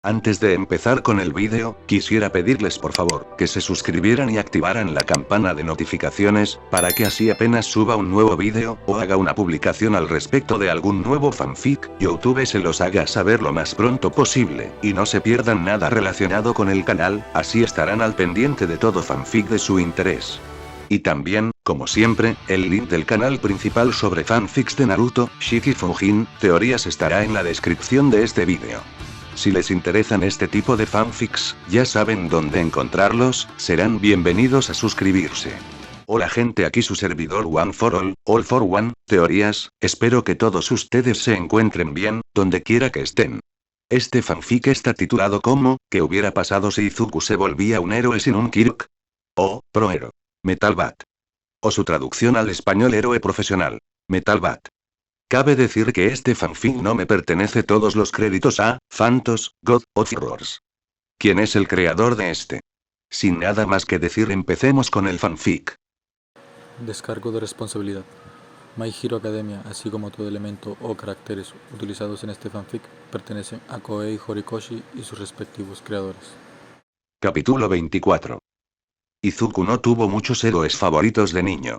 Antes de empezar con el vídeo, quisiera pedirles por favor, que se suscribieran y activaran la campana de notificaciones, para que así apenas suba un nuevo vídeo, o haga una publicación al respecto de algún nuevo fanfic, YouTube se los haga saber lo más pronto posible, y no se pierdan nada relacionado con el canal, así estarán al pendiente de todo fanfic de su interés. Y también, como siempre, el link del canal principal sobre fanfics de Naruto, Shiki Fujin, teorías estará en la descripción de este vídeo. Si les interesan este tipo de fanfics, ya saben dónde encontrarlos, serán bienvenidos a suscribirse. Hola gente, aquí su servidor One for All for One, teorías, espero que todos ustedes se encuentren bien, donde quiera que estén. Este fanfic está titulado como, ¿qué hubiera pasado si Izuku se volvía un héroe sin un Kirk? O, Prohero. Metal Bat. O su traducción al español héroe profesional. Metal Bat. Cabe decir que este fanfic no me pertenece todos los créditos a Phantos, God of Horrors. ¿Quién es el creador de este? Sin nada más que decir, empecemos con el fanfic. Descargo de responsabilidad. My Hero Academia, así como todo elemento o caracteres utilizados en este fanfic, pertenecen a Koei Horikoshi y sus respectivos creadores. Capítulo 24. Izuku no tuvo muchos héroes favoritos de niño.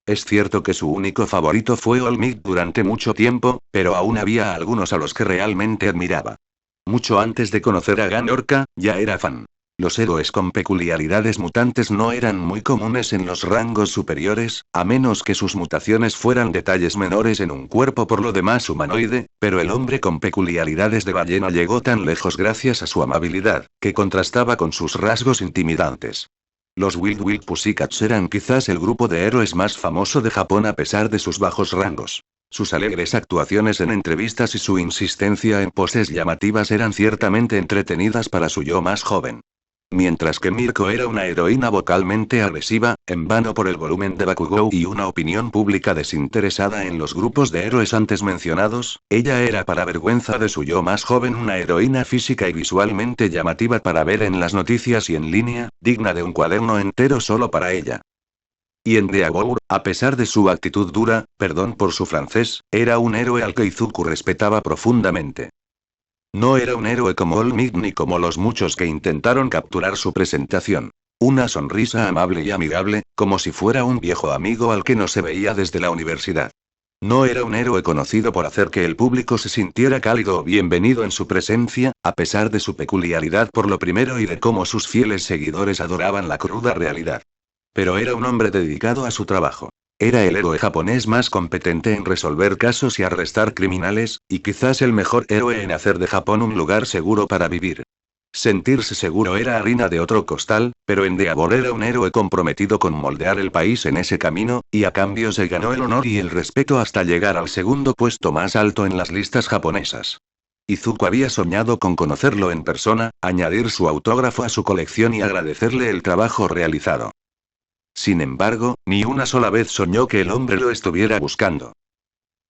Es cierto que su único favorito fue All Might durante mucho tiempo, pero aún había algunos a los que realmente admiraba. Mucho antes de conocer a Ganorka, ya era fan. Los héroes con peculiaridades mutantes no eran muy comunes en los rangos superiores, a menos que sus mutaciones fueran detalles menores en un cuerpo por lo demás humanoide, pero el hombre con peculiaridades de ballena llegó tan lejos gracias a su amabilidad, que contrastaba con sus rasgos intimidantes. Los Wild Wild Pussycats eran quizás el grupo de héroes más famoso de Japón a pesar de sus bajos rangos. Sus alegres actuaciones en entrevistas y su insistencia en poses llamativas eran ciertamente entretenidas para su yo más joven. Mientras que Mirko era una heroína vocalmente agresiva, en vano por el volumen de Bakugou y una opinión pública desinteresada en los grupos de héroes antes mencionados, ella era para vergüenza de su yo más joven una heroína física y visualmente llamativa para ver en las noticias y en línea, digna de un cuaderno entero solo para ella. Y en Deagour, a pesar de su actitud dura, perdón por su francés, era un héroe al que Izuku respetaba profundamente. No era un héroe como All Might ni como los muchos que intentaron capturar su presentación. Una sonrisa amable y amigable, como si fuera un viejo amigo al que no se veía desde la universidad. No era un héroe conocido por hacer que el público se sintiera cálido o bienvenido en su presencia, a pesar de su peculiaridad por lo primero y de cómo sus fieles seguidores adoraban la cruda realidad. Pero era un hombre dedicado a su trabajo. Era el héroe japonés más competente en resolver casos y arrestar criminales, y quizás el mejor héroe en hacer de Japón un lugar seguro para vivir. Sentirse seguro era harina de otro costal, pero Endeavor era un héroe comprometido con moldear el país en ese camino, y a cambio se ganó el honor y el respeto hasta llegar al segundo puesto más alto en las listas japonesas. Izuku había soñado con conocerlo en persona, añadir su autógrafo a su colección y agradecerle el trabajo realizado. Sin embargo, ni una sola vez soñó que el hombre lo estuviera buscando.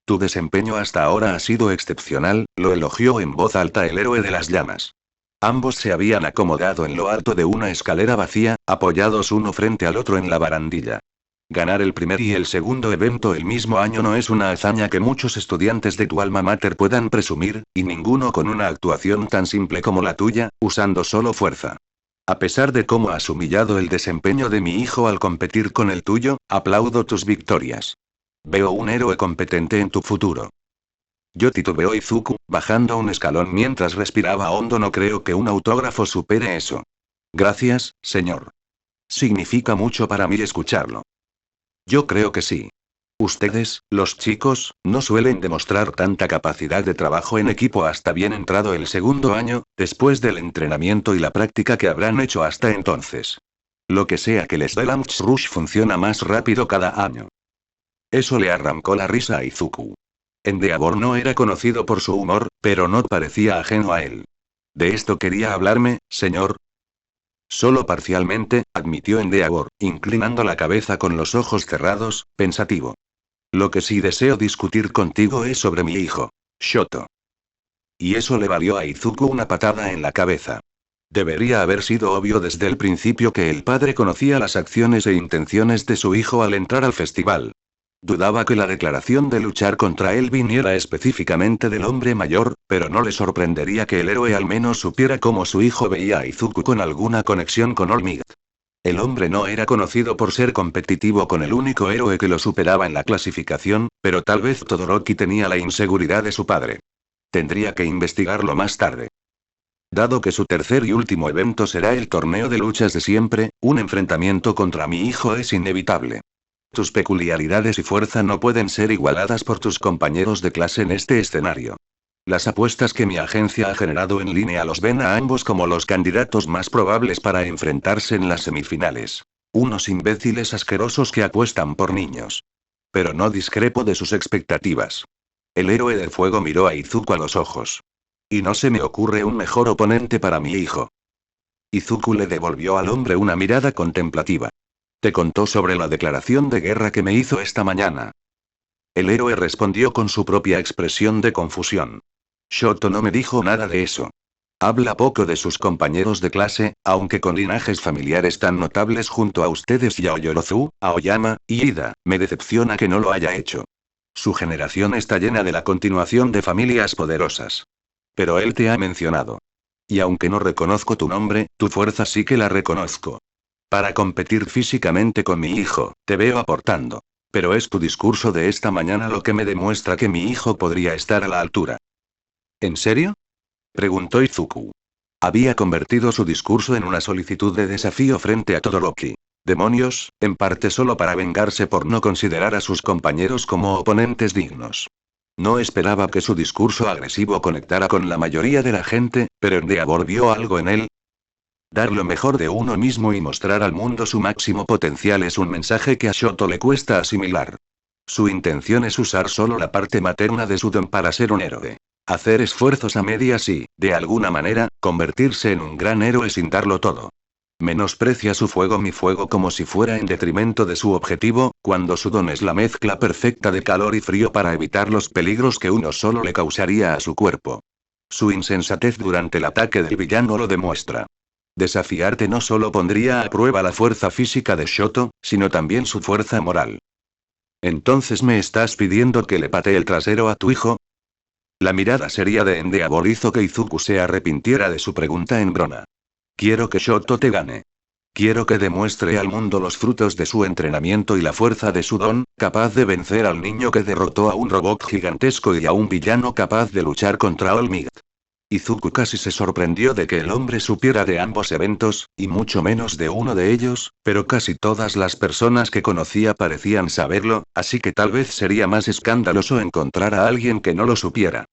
Tu desempeño hasta ahora ha sido excepcional, lo elogió en voz alta el héroe de las llamas. Ambos se habían acomodado en lo alto de una escalera vacía, apoyados uno frente al otro en la barandilla. Ganar el primer y el segundo evento el mismo año no es una hazaña que muchos estudiantes de tu alma mater puedan presumir, y ninguno con una actuación tan simple como la tuya, usando solo fuerza. A pesar de cómo has humillado el desempeño de mi hijo al competir con el tuyo, aplaudo tus victorias. Veo un héroe competente en tu futuro. Yo titubeó Izuku, bajando un escalón mientras respiraba hondo. No creo que un autógrafo supere eso. Gracias, señor. Significa mucho para mí escucharlo. Yo creo que sí. Ustedes, los chicos, no suelen demostrar tanta capacidad de trabajo en equipo hasta bien entrado el segundo año, después del entrenamiento y la práctica que habrán hecho hasta entonces. Lo que sea que les dé Lunch Rush funciona más rápido cada año. Eso le arrancó la risa a Izuku. Endeavor no era conocido por su humor, pero no parecía ajeno a él. ¿De esto quería hablarme, señor? Solo parcialmente, admitió Endeavor, inclinando la cabeza con los ojos cerrados, pensativo. Lo que sí deseo discutir contigo es sobre mi hijo, Shoto. Y eso le valió a Izuku una patada en la cabeza. Debería haber sido obvio desde el principio que el padre conocía las acciones e intenciones de su hijo al entrar al festival. Dudaba que la declaración de luchar contra él viniera específicamente del hombre mayor, pero no le sorprendería que el héroe al menos supiera cómo su hijo veía a Izuku con alguna conexión con All Might. El hombre no era conocido por ser competitivo con el único héroe que lo superaba en la clasificación, pero tal vez Todoroki tenía la inseguridad de su padre. Tendría que investigarlo más tarde. Dado que su tercer y último evento será el torneo de luchas de siempre, un enfrentamiento contra mi hijo es inevitable. Tus peculiaridades y fuerza no pueden ser igualadas por tus compañeros de clase en este escenario. Las apuestas que mi agencia ha generado en línea los ven a ambos como los candidatos más probables para enfrentarse en las semifinales. Unos imbéciles asquerosos que apuestan por niños. Pero no discrepo de sus expectativas. El héroe de fuego miró a Izuku a los ojos. Y no se me ocurre un mejor oponente para mi hijo. Izuku le devolvió al hombre una mirada contemplativa. Te contó sobre la declaración de guerra que me hizo esta mañana. El héroe respondió con su propia expresión de confusión. Shoto no me dijo nada de eso. Habla poco de sus compañeros de clase, aunque con linajes familiares tan notables junto a ustedes y a Oyorozu, Aoyama, y Ida, me decepciona que no lo haya hecho. Su generación está llena de la continuación de familias poderosas. Pero él te ha mencionado. Y aunque no reconozco tu nombre, tu fuerza sí que la reconozco. Para competir físicamente con mi hijo, te veo aportando. Pero es tu discurso de esta mañana lo que me demuestra que mi hijo podría estar a la altura. ¿En serio? Preguntó Izuku. Había convertido su discurso en una solicitud de desafío frente a Todoroki. Demonios, en parte solo para vengarse por no considerar a sus compañeros como oponentes dignos. No esperaba que su discurso agresivo conectara con la mayoría de la gente, pero Endeavor vio algo en él. Dar lo mejor de uno mismo y mostrar al mundo su máximo potencial es un mensaje que a Shoto le cuesta asimilar. Su intención es usar solo la parte materna de su don para ser un héroe. Hacer esfuerzos a medias y, de alguna manera, convertirse en un gran héroe sin darlo todo. Menosprecia su fuego mi fuego como si fuera en detrimento de su objetivo, cuando su don es la mezcla perfecta de calor y frío para evitar los peligros que uno solo le causaría a su cuerpo. Su insensatez durante el ataque del villano lo demuestra. Desafiarte no solo pondría a prueba la fuerza física de Shoto, sino también su fuerza moral. ¿Entonces me estás pidiendo que le patee el trasero a tu hijo? La mirada seria de Endeavor hizo que Izuku se arrepintiera de su pregunta en broma. Quiero que Shoto te gane. Quiero que demuestre al mundo los frutos de su entrenamiento y la fuerza de su don, capaz de vencer al niño que derrotó a un robot gigantesco y a un villano capaz de luchar contra All Might. Izuku casi se sorprendió de que el hombre supiera de ambos eventos, y mucho menos de uno de ellos, pero casi todas las personas que conocía parecían saberlo, así que tal vez sería más escandaloso encontrar a alguien que no lo supiera.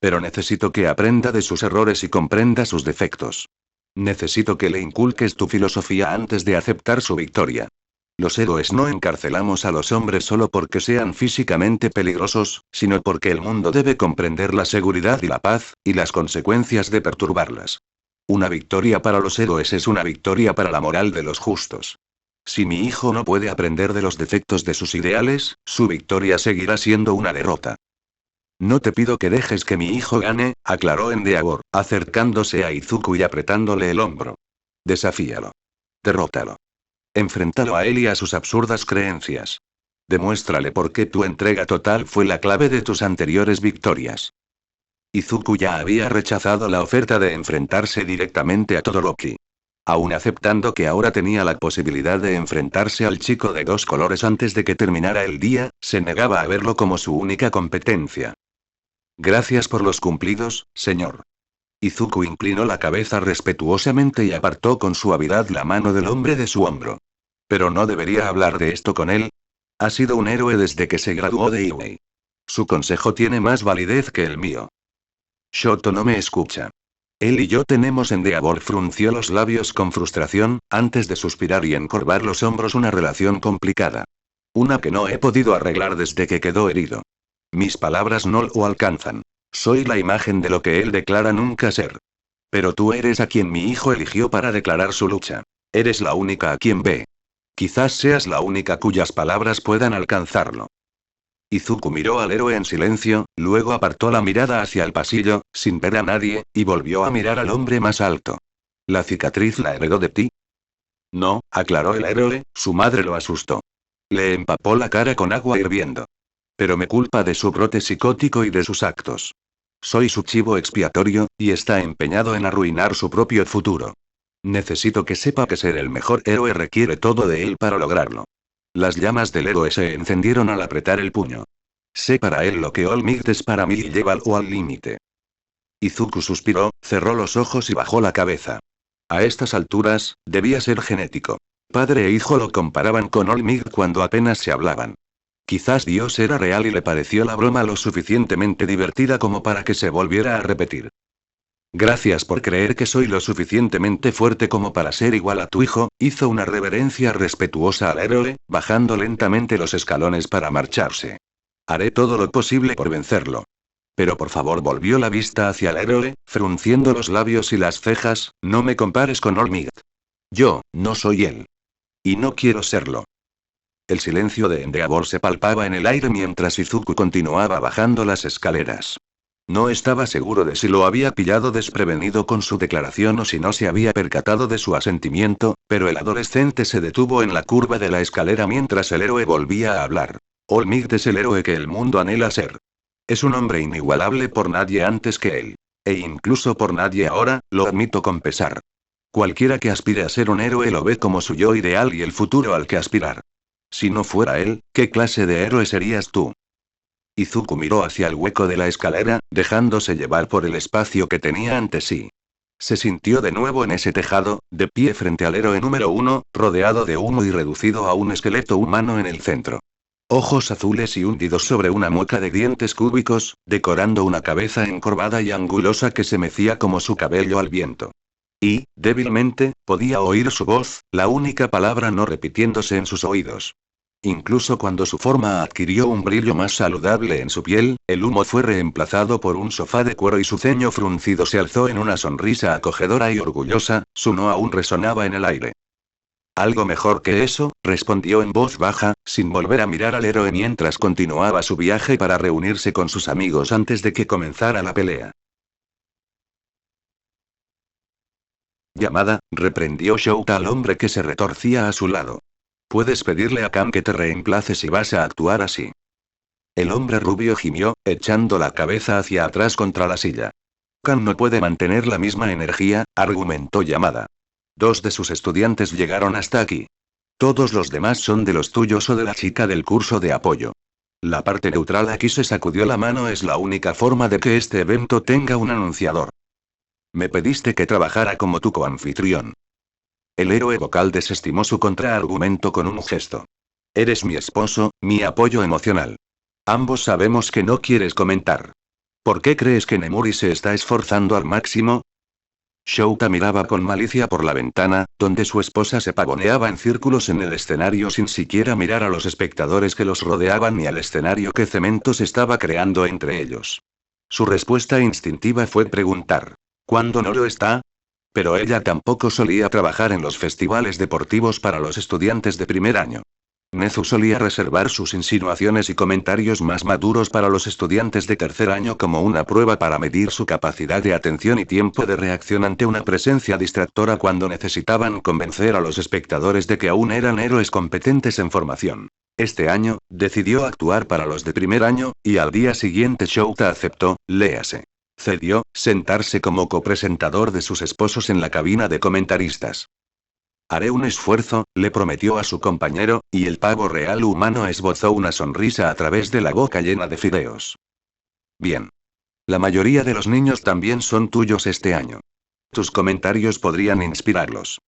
Pero necesito que aprenda de sus errores y comprenda sus defectos. Necesito que le inculques tu filosofía antes de aceptar su victoria. Los héroes no encarcelamos a los hombres solo porque sean físicamente peligrosos, sino porque el mundo debe comprender la seguridad y la paz, y las consecuencias de perturbarlas. Una victoria para los héroes es una victoria para la moral de los justos. Si mi hijo no puede aprender de los defectos de sus ideales, su victoria seguirá siendo una derrota. No te pido que dejes que mi hijo gane, aclaró Endeavor, acercándose a Izuku y apretándole el hombro. Desafíalo. Derrótalo. Enfréntalo a él y a sus absurdas creencias. Demuéstrale por qué tu entrega total fue la clave de tus anteriores victorias. Izuku ya había rechazado la oferta de enfrentarse directamente a Todoroki. Aun aceptando que ahora tenía la posibilidad de enfrentarse al chico de dos colores antes de que terminara el día, se negaba a verlo como su única competencia. Gracias por los cumplidos, señor. Izuku inclinó la cabeza respetuosamente y apartó con suavidad la mano del hombre de su hombro. Pero no debería hablar de esto con él. Ha sido un héroe desde que se graduó de Iwei. Su consejo tiene más validez que el mío. Shoto no me escucha. Él y yo tenemos Endeavor frunció los labios con frustración, antes de suspirar y encorvar los hombros una relación complicada. Una que no he podido arreglar desde que quedó herido. Mis palabras no lo alcanzan. Soy la imagen de lo que él declara nunca ser. Pero tú eres a quien mi hijo eligió para declarar su lucha. Eres la única a quien ve. Quizás seas la única cuyas palabras puedan alcanzarlo. Izuku miró al héroe en silencio, luego apartó la mirada hacia el pasillo, sin ver a nadie, y volvió a mirar al hombre más alto. ¿La cicatriz la heredó de ti? No, aclaró el héroe, su madre lo asustó. Le empapó la cara con agua hirviendo. Pero me culpa de su brote psicótico y de sus actos. Soy su chivo expiatorio, y está empeñado en arruinar su propio futuro. Necesito que sepa que ser el mejor héroe requiere todo de él para lograrlo. Las llamas del héroe se encendieron al apretar el puño. Sé para él lo que All Might es para mí y llévalo al límite. Izuku suspiró, cerró los ojos y bajó la cabeza. A estas alturas, debía ser genético. Padre e hijo lo comparaban con All Might cuando apenas se hablaban. Quizás Dios era real y le pareció la broma lo suficientemente divertida como para que se volviera a repetir. Gracias por creer que soy lo suficientemente fuerte como para ser igual a tu hijo, hizo una reverencia respetuosa al héroe, bajando lentamente los escalones para marcharse. Haré todo lo posible por vencerlo. Pero por favor, volvió la vista hacia el héroe, frunciendo los labios y las cejas, no me compares con All Might. Yo, no soy él. Y no quiero serlo. El silencio de Endeavor se palpaba en el aire mientras Izuku continuaba bajando las escaleras. No estaba seguro de si lo había pillado desprevenido con su declaración o si no se había percatado de su asentimiento, pero el adolescente se detuvo en la curva de la escalera mientras el héroe volvía a hablar. All Might es el héroe que el mundo anhela ser. Es un hombre inigualable por nadie antes que él. E incluso por nadie ahora, lo admito con pesar. Cualquiera que aspire a ser un héroe lo ve como su yo ideal y el futuro al que aspirar. Si no fuera él, ¿qué clase de héroe serías tú? Izuku miró hacia el hueco de la escalera, dejándose llevar por el espacio que tenía ante sí. Se sintió de nuevo en ese tejado, de pie frente al héroe número 1, rodeado de humo y reducido a un esqueleto humano en el centro. Ojos azules y hundidos sobre una mueca de dientes cúbicos, decorando una cabeza encorvada y angulosa que se mecía como su cabello al viento. Y, débilmente, podía oír su voz, la única palabra no repitiéndose en sus oídos. Incluso cuando su forma adquirió un brillo más saludable en su piel, el humo fue reemplazado por un sofá de cuero y su ceño fruncido se alzó en una sonrisa acogedora y orgullosa, su no aún resonaba en el aire. Algo mejor que eso, respondió en voz baja, sin volver a mirar al héroe mientras continuaba su viaje para reunirse con sus amigos antes de que comenzara la pelea. Llamada, reprendió Shouta al hombre que se retorcía a su lado. Puedes pedirle a Kam que te reemplace si vas a actuar así. El hombre rubio gimió, echando la cabeza hacia atrás contra la silla. Kam no puede mantener la misma energía, argumentó Yamada. 2 de sus estudiantes llegaron hasta aquí. Todos los demás son de los tuyos o de la chica del curso de apoyo. La parte neutral aquí se sacudió la mano, es la única forma de que este evento tenga un anunciador. Me pediste que trabajara como tu coanfitrión. El héroe vocal desestimó su contraargumento con un gesto. Eres mi esposo, mi apoyo emocional. Ambos sabemos que no quieres comentar. ¿Por qué crees que Nemuri se está esforzando al máximo? Shouta miraba con malicia por la ventana, donde su esposa se pavoneaba en círculos en el escenario sin siquiera mirar a los espectadores que los rodeaban ni al escenario que Cementos estaba creando entre ellos. Su respuesta instintiva fue preguntar. ¿Cuándo no lo está? Pero ella tampoco solía trabajar en los festivales deportivos para los estudiantes de primer año. Nezu solía reservar sus insinuaciones y comentarios más maduros para los estudiantes de tercer año como una prueba para medir su capacidad de atención y tiempo de reacción ante una presencia distractora cuando necesitaban convencer a los espectadores de que aún eran héroes competentes en formación. Este año, decidió actuar para los de primer año, y al día siguiente Shouta aceptó, léase. Cedió, sentarse como copresentador de sus esposos en la cabina de comentaristas. Haré un esfuerzo, le prometió a su compañero, y el pavo real humano esbozó una sonrisa a través de la boca llena de fideos. Bien. La mayoría de los niños también son tuyos este año. Tus comentarios podrían inspirarlos.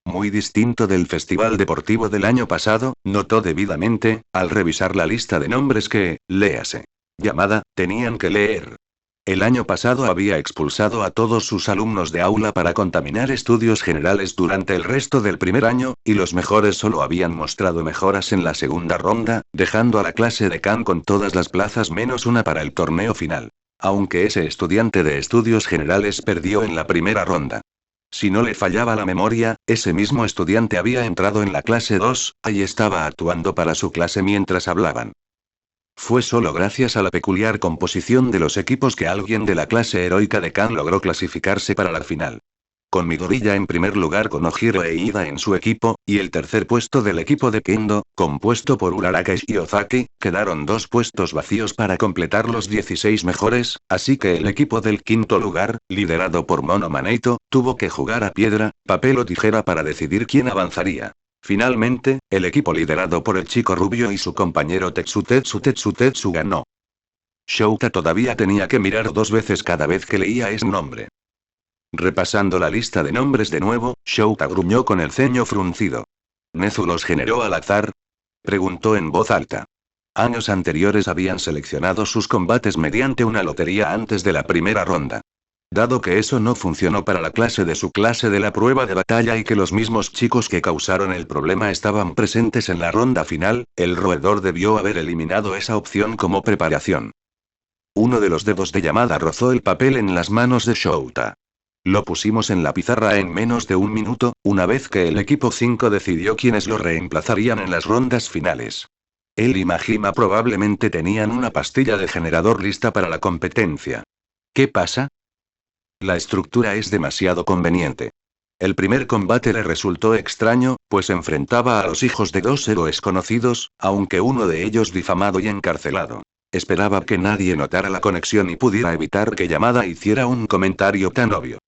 Muy distinto del festival deportivo del año pasado, notó debidamente, al revisar la lista de nombres que, léase. Llamada, tenían que leer. El año pasado había expulsado a todos sus alumnos de aula para contaminar estudios generales durante el resto del primer año, y los mejores solo habían mostrado mejoras en la segunda ronda, dejando a la clase de Kam con todas las plazas menos una para el torneo final. Aunque ese estudiante de estudios generales perdió en la primera ronda. Si no le fallaba la memoria, ese mismo estudiante había entrado en la clase 2, y estaba actuando para su clase mientras hablaban. Fue solo gracias a la peculiar composición de los equipos que alguien de la clase heroica de Kam logró clasificarse para la final. con Midoriya en primer lugar con Ojiro e Ida en su equipo, y el tercer puesto del equipo de Kendo, compuesto por Uraraka y Ozaki, quedaron 2 puestos vacíos para completar los 16 mejores, así que el equipo del quinto lugar, liderado por Mono Maneito, tuvo que jugar a piedra, papel o tijera para decidir quién avanzaría. Finalmente, el equipo liderado por el chico rubio y su compañero Tetsu ganó. Shouta todavía tenía que mirar 2 veces cada vez que leía ese nombre. Repasando la lista de nombres de nuevo, Shouta gruñó con el ceño fruncido. ¿Nezu los generó al azar? Preguntó en voz alta. Años anteriores habían seleccionado sus combates mediante una lotería antes de la primera ronda. Dado que eso no funcionó para la clase de su clase de la prueba de batalla y que los mismos chicos que causaron el problema estaban presentes en la ronda final, el roedor debió haber eliminado esa opción como preparación. Uno de los dedos de Yamada rozó el papel en las manos de Shouta. Lo pusimos en la pizarra en menos de 1 minuto, una vez que el equipo 5 decidió quiénes lo reemplazarían en las rondas finales. Él y Majima probablemente tenían una pastilla de generador lista para la competencia. ¿Qué pasa? La estructura es demasiado conveniente. El primer combate le resultó extraño, pues enfrentaba a los hijos de 2 héroes conocidos, aunque uno de ellos difamado y encarcelado. Esperaba que nadie notara la conexión y pudiera evitar que Yamada hiciera un comentario tan obvio.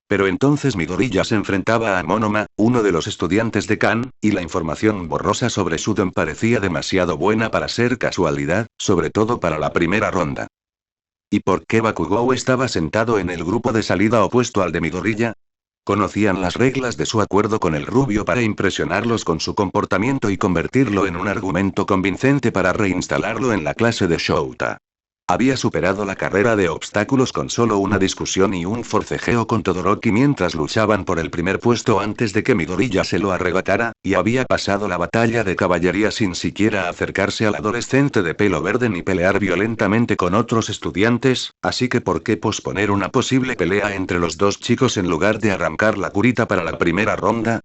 Pero entonces Midoriya se enfrentaba a Monoma, uno de los estudiantes de Kan, y la información borrosa sobre Sudon parecía demasiado buena para ser casualidad, sobre todo para la primera ronda. ¿Y por qué Bakugou estaba sentado en el grupo de salida opuesto al de Midoriya? Conocían las reglas de su acuerdo con el rubio para impresionarlos con su comportamiento y convertirlo en un argumento convincente para reinstalarlo en la clase de Shouta. Había superado la carrera de obstáculos con solo una discusión y un forcejeo con Todoroki mientras luchaban por el primer puesto antes de que Midoriya se lo arrebatara, y había pasado la batalla de caballería sin siquiera acercarse al adolescente de pelo verde ni pelear violentamente con otros estudiantes, así que ¿por qué posponer una posible pelea entre los 2 chicos en lugar de arrancar la curita para la primera ronda?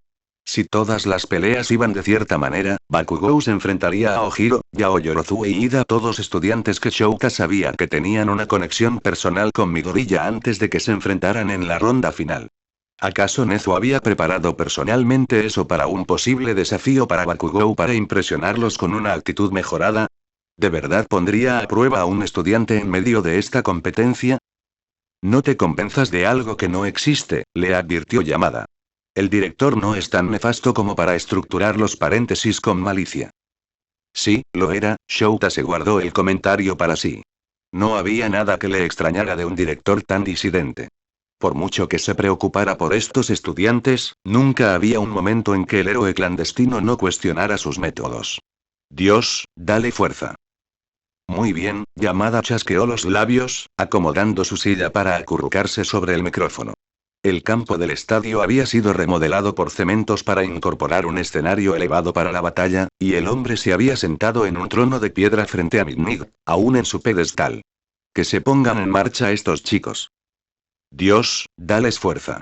Si todas las peleas iban de cierta manera, Bakugou se enfrentaría a Ojiro, Yaoyorozu e Ida, todos estudiantes que Shouta sabía que tenían una conexión personal con Midoriya antes de que se enfrentaran en la ronda final. ¿Acaso Nezu había preparado personalmente eso para un posible desafío para Bakugou para impresionarlos con una actitud mejorada? ¿De verdad pondría a prueba a un estudiante en medio de esta competencia? No te convenzas de algo que no existe, le advirtió Yamada. El director no es tan nefasto como para estructurar los paréntesis con malicia. Sí, lo era, Shouta se guardó el comentario para sí. No había nada que le extrañara de un director tan disidente. Por mucho que se preocupara por estos estudiantes, nunca había un momento en que el héroe clandestino no cuestionara sus métodos. Dios, dale fuerza. Muy bien, Yamada chasqueó los labios, acomodando su silla para acurrucarse sobre el micrófono. El campo del estadio había sido remodelado por cementos para incorporar un escenario elevado para la batalla, y el hombre se había sentado en un trono de piedra frente a Midnig, aún en su pedestal. Que se pongan en marcha estos chicos. Dios, dales fuerza.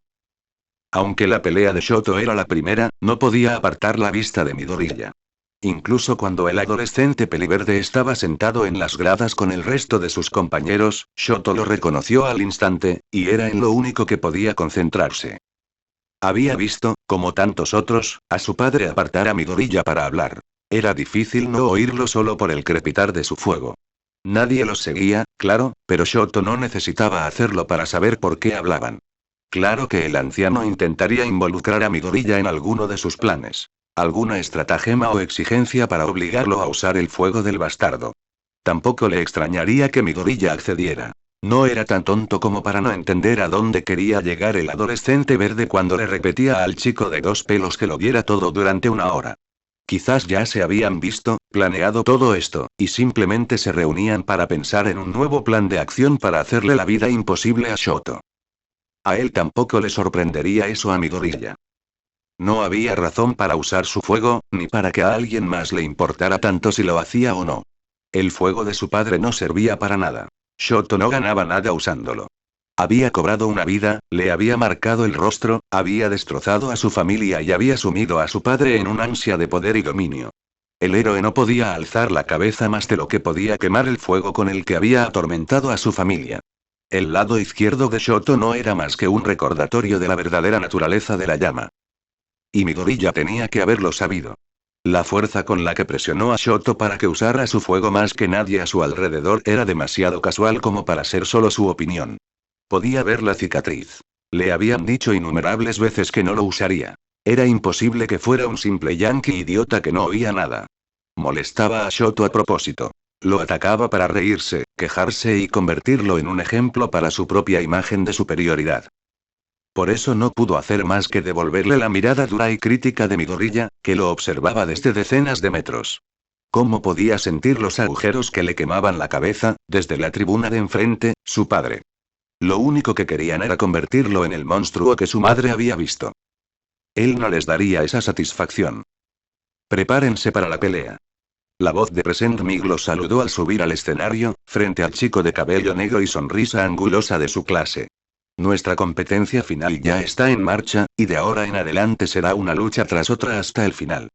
Aunque la pelea de Shoto era la primera, no podía apartar la vista de Midoriya. Incluso cuando el adolescente peliverde estaba sentado en las gradas con el resto de sus compañeros, Shoto lo reconoció al instante, y era en lo único que podía concentrarse. Había visto, como tantos otros, a su padre apartar a Midoriya para hablar. Era difícil no oírlo solo por el crepitar de su fuego. Nadie los seguía, claro, pero Shoto no necesitaba hacerlo para saber por qué hablaban. Claro que el anciano intentaría involucrar a Midoriya en alguno de sus planes. Alguna estratagema o exigencia para obligarlo a usar el fuego del bastardo. Tampoco le extrañaría que Midoriya accediera. No era tan tonto como para no entender a dónde quería llegar el adolescente verde cuando le repetía al chico de 2 pelos que lo viera todo durante 1 hora. Quizás ya se habían visto, planeado todo esto, y simplemente se reunían para pensar en un nuevo plan de acción para hacerle la vida imposible a Shoto. A él tampoco le sorprendería eso a Midoriya. No había razón para usar su fuego, ni para que a alguien más le importara tanto si lo hacía o no. El fuego de su padre no servía para nada. Shoto no ganaba nada usándolo. Había cobrado una vida, le había marcado el rostro, había destrozado a su familia y había sumido a su padre en un ansia de poder y dominio. El héroe no podía alzar la cabeza más de lo que podía quemar el fuego con el que había atormentado a su familia. El lado izquierdo de Shoto no era más que un recordatorio de la verdadera naturaleza de la llama. Y Midoriya tenía que haberlo sabido. La fuerza con la que presionó a Shoto para que usara su fuego más que nadie a su alrededor era demasiado casual como para ser solo su opinión. Podía ver la cicatriz. Le habían dicho innumerables veces que no lo usaría. Era imposible que fuera un simple yankee idiota que no oía nada. Molestaba a Shoto a propósito. Lo atacaba para reírse, quejarse y convertirlo en un ejemplo para su propia imagen de superioridad. Por eso no pudo hacer más que devolverle la mirada dura y crítica de Midoriya, que lo observaba desde decenas de metros. ¿Cómo podía sentir los agujeros que le quemaban la cabeza, desde la tribuna de enfrente, su padre? Lo único que querían era convertirlo en el monstruo que su madre había visto. Él no les daría esa satisfacción. Prepárense para la pelea. La voz de Present Mig los saludó al subir al escenario, frente al chico de cabello negro y sonrisa angulosa de su clase. Nuestra competencia final ya está en marcha, y de ahora en adelante será una lucha tras otra hasta el final.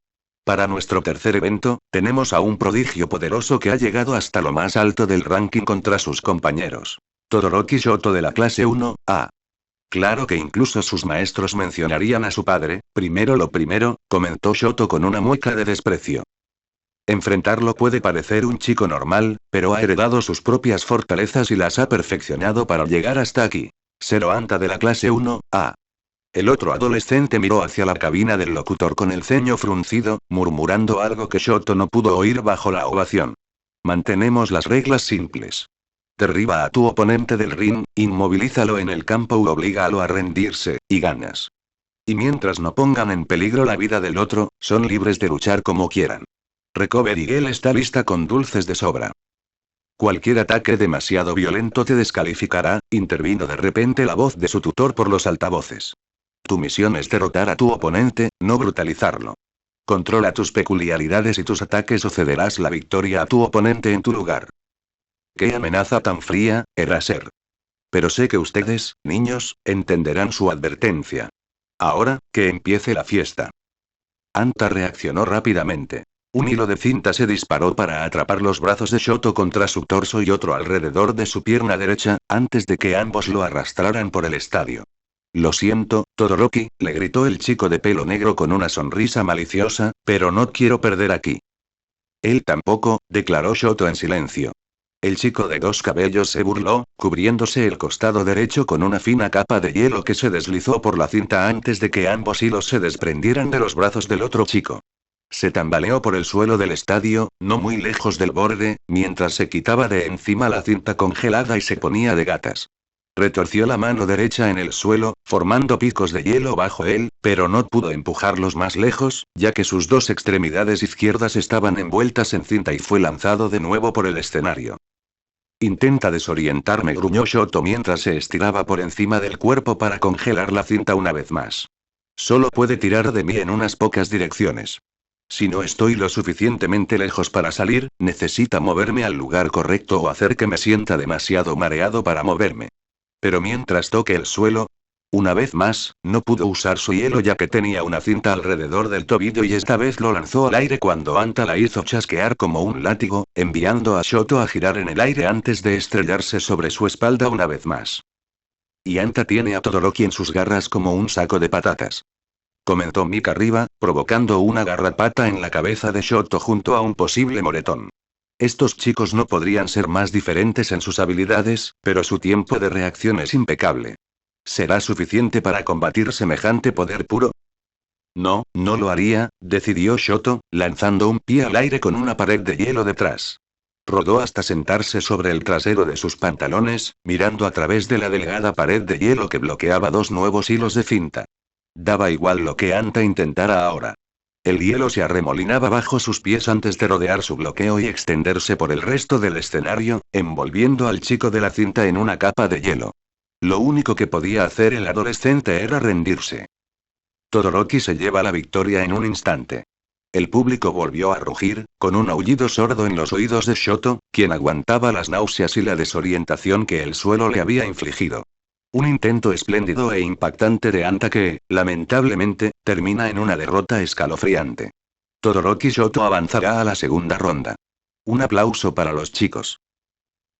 Para nuestro tercer evento, tenemos a un prodigio poderoso que ha llegado hasta lo más alto del ranking contra sus compañeros. Todoroki Shoto de la clase 1A. Claro que incluso sus maestros mencionarían a su padre, primero lo primero, comentó Shoto con una mueca de desprecio. Enfrentarlo puede parecer un chico normal, pero ha heredado sus propias fortalezas y las ha perfeccionado para llegar hasta aquí. Zero Anta de la clase 1A. El otro adolescente miró hacia la cabina del locutor con el ceño fruncido, murmurando algo que Shoto no pudo oír bajo la ovación. Mantenemos las reglas simples. Derriba a tu oponente del ring, inmovilízalo en el campo u oblígalo a rendirse, y ganas. Y mientras no pongan en peligro la vida del otro, son libres de luchar como quieran. Recovery Girl está lista con dulces de sobra. Cualquier ataque demasiado violento te descalificará, intervino de repente la voz de su tutor por los altavoces. Tu misión es derrotar a tu oponente, no brutalizarlo. Controla tus peculiaridades y tus ataques o cederás la victoria a tu oponente en tu lugar. ¡Qué amenaza tan fría, Eraser! Pero sé que ustedes, niños, entenderán su advertencia. Ahora, que empiece la fiesta. Anta reaccionó rápidamente. Un hilo de cinta se disparó para atrapar los brazos de Shoto contra su torso y otro alrededor de su pierna derecha, antes de que ambos lo arrastraran por el estadio. Lo siento, Todoroki, le gritó el chico de pelo negro con una sonrisa maliciosa, pero no quiero perder aquí. Él tampoco, declaró Shoto en silencio. El chico de dos cabellos se burló, cubriéndose el costado derecho con una fina capa de hielo que se deslizó por la cinta antes de que ambos hilos se desprendieran de los brazos del otro chico. Se tambaleó por el suelo del estadio, no muy lejos del borde, mientras se quitaba de encima la cinta congelada y se ponía de gatas. Retorció la mano derecha en el suelo, formando picos de hielo bajo él, pero no pudo empujarlos más lejos, ya que sus dos extremidades izquierdas estaban envueltas en cinta y fue lanzado de nuevo por el escenario. Intenta desorientarme, gruñó Shoto mientras se estiraba por encima del cuerpo para congelar la cinta una vez más. Solo puede tirar de mí en unas pocas direcciones. Si no estoy lo suficientemente lejos para salir, necesita moverme al lugar correcto o hacer que me sienta demasiado mareado para moverme. Pero mientras toque el suelo, una vez más, no pudo usar su hielo ya que tenía una cinta alrededor del tobillo y esta vez lo lanzó al aire cuando Anta la hizo chasquear como un látigo, enviando a Shoto a girar en el aire antes de estrellarse sobre su espalda una vez más. Y Anta tiene a Todoroki en sus garras como un saco de patatas. Comentó Mick arriba, provocando una garrapata en la cabeza de Shoto junto a un posible moretón. Estos chicos no podrían ser más diferentes en sus habilidades, pero su tiempo de reacción es impecable. ¿Será suficiente para combatir semejante poder puro? No, no lo haría, decidió Shoto, lanzando un pie al aire con una pared de hielo detrás. Rodó hasta sentarse sobre el trasero de sus pantalones, mirando a través de la delgada pared de hielo que bloqueaba dos nuevos hilos de cinta. Daba igual lo que Anta intentara ahora. El hielo se arremolinaba bajo sus pies antes de rodear su bloqueo y extenderse por el resto del escenario, envolviendo al chico de la cinta en una capa de hielo. Lo único que podía hacer el adolescente era rendirse. Todoroki se lleva la victoria en un instante. El público volvió a rugir, con un aullido sordo en los oídos de Shoto, quien aguantaba las náuseas y la desorientación que el suelo le había infligido. Un intento espléndido e impactante de Anta que, lamentablemente, termina en una derrota escalofriante. Todoroki Shoto avanzará a la segunda ronda. Un aplauso para los chicos.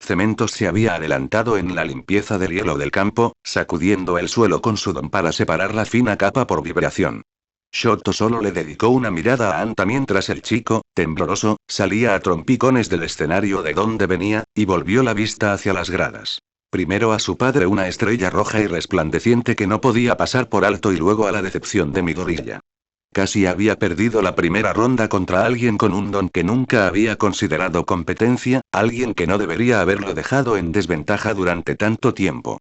Cementos se había adelantado en la limpieza del hielo del campo, sacudiendo el suelo con su don para separar la fina capa por vibración. Shoto solo le dedicó una mirada a Anta mientras el chico, tembloroso, salía a trompicones del escenario de donde venía, y volvió la vista hacia las gradas. Primero a su padre, una estrella roja y resplandeciente que no podía pasar por alto, y luego a la decepción de Midoriya. Casi había perdido la primera ronda contra alguien con un don que nunca había considerado competencia, alguien que no debería haberlo dejado en desventaja durante tanto tiempo.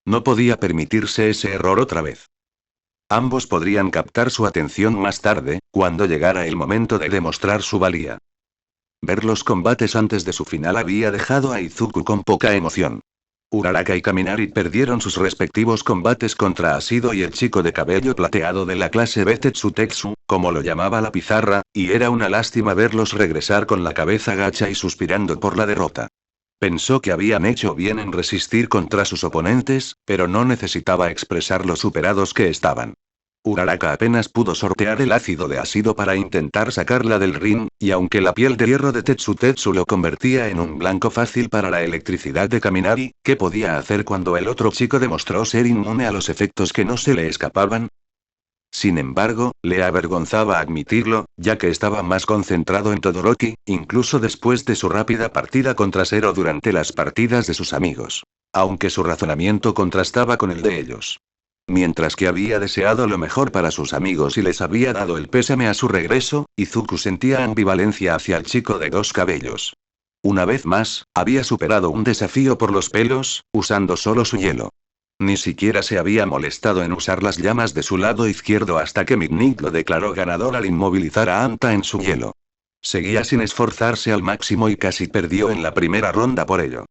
No podía permitirse ese error otra vez. Ambos podrían captar su atención más tarde, cuando llegara el momento de demostrar su valía. Ver los combates antes de su final había dejado a Izuku con poca emoción. Uraraka y Kaminari perdieron sus respectivos combates contra Ashido y el chico de cabello plateado de la clase B, Tetsutetsu, como lo llamaba la pizarra, y era una lástima verlos regresar con la cabeza gacha y suspirando por la derrota. Pensó que habían hecho bien en resistir contra sus oponentes, pero no necesitaba expresar lo superados que estaban. Uraraka apenas pudo sortear el ácido de Ashido para intentar sacarla del ring, y aunque la piel de hierro de Tetsutetsu lo convertía en un blanco fácil para la electricidad de Kaminari, ¿qué podía hacer cuando el otro chico demostró ser inmune a los efectos que no se le escapaban? Sin embargo, le avergonzaba admitirlo, ya que estaba más concentrado en Todoroki, incluso después de su rápida partida contra Zero durante las partidas de sus amigos. Aunque su razonamiento contrastaba con el de ellos. Mientras que había deseado lo mejor para sus amigos y les había dado el pésame a su regreso, Izuku sentía ambivalencia hacia el chico de dos cabellos. Una vez más, había superado un desafío por los pelos, usando solo su hielo. Ni siquiera se había molestado en usar las llamas de su lado izquierdo hasta que Midnight lo declaró ganador al inmovilizar a Anta en su hielo. Seguía sin esforzarse al máximo y casi perdió en la primera ronda por ello.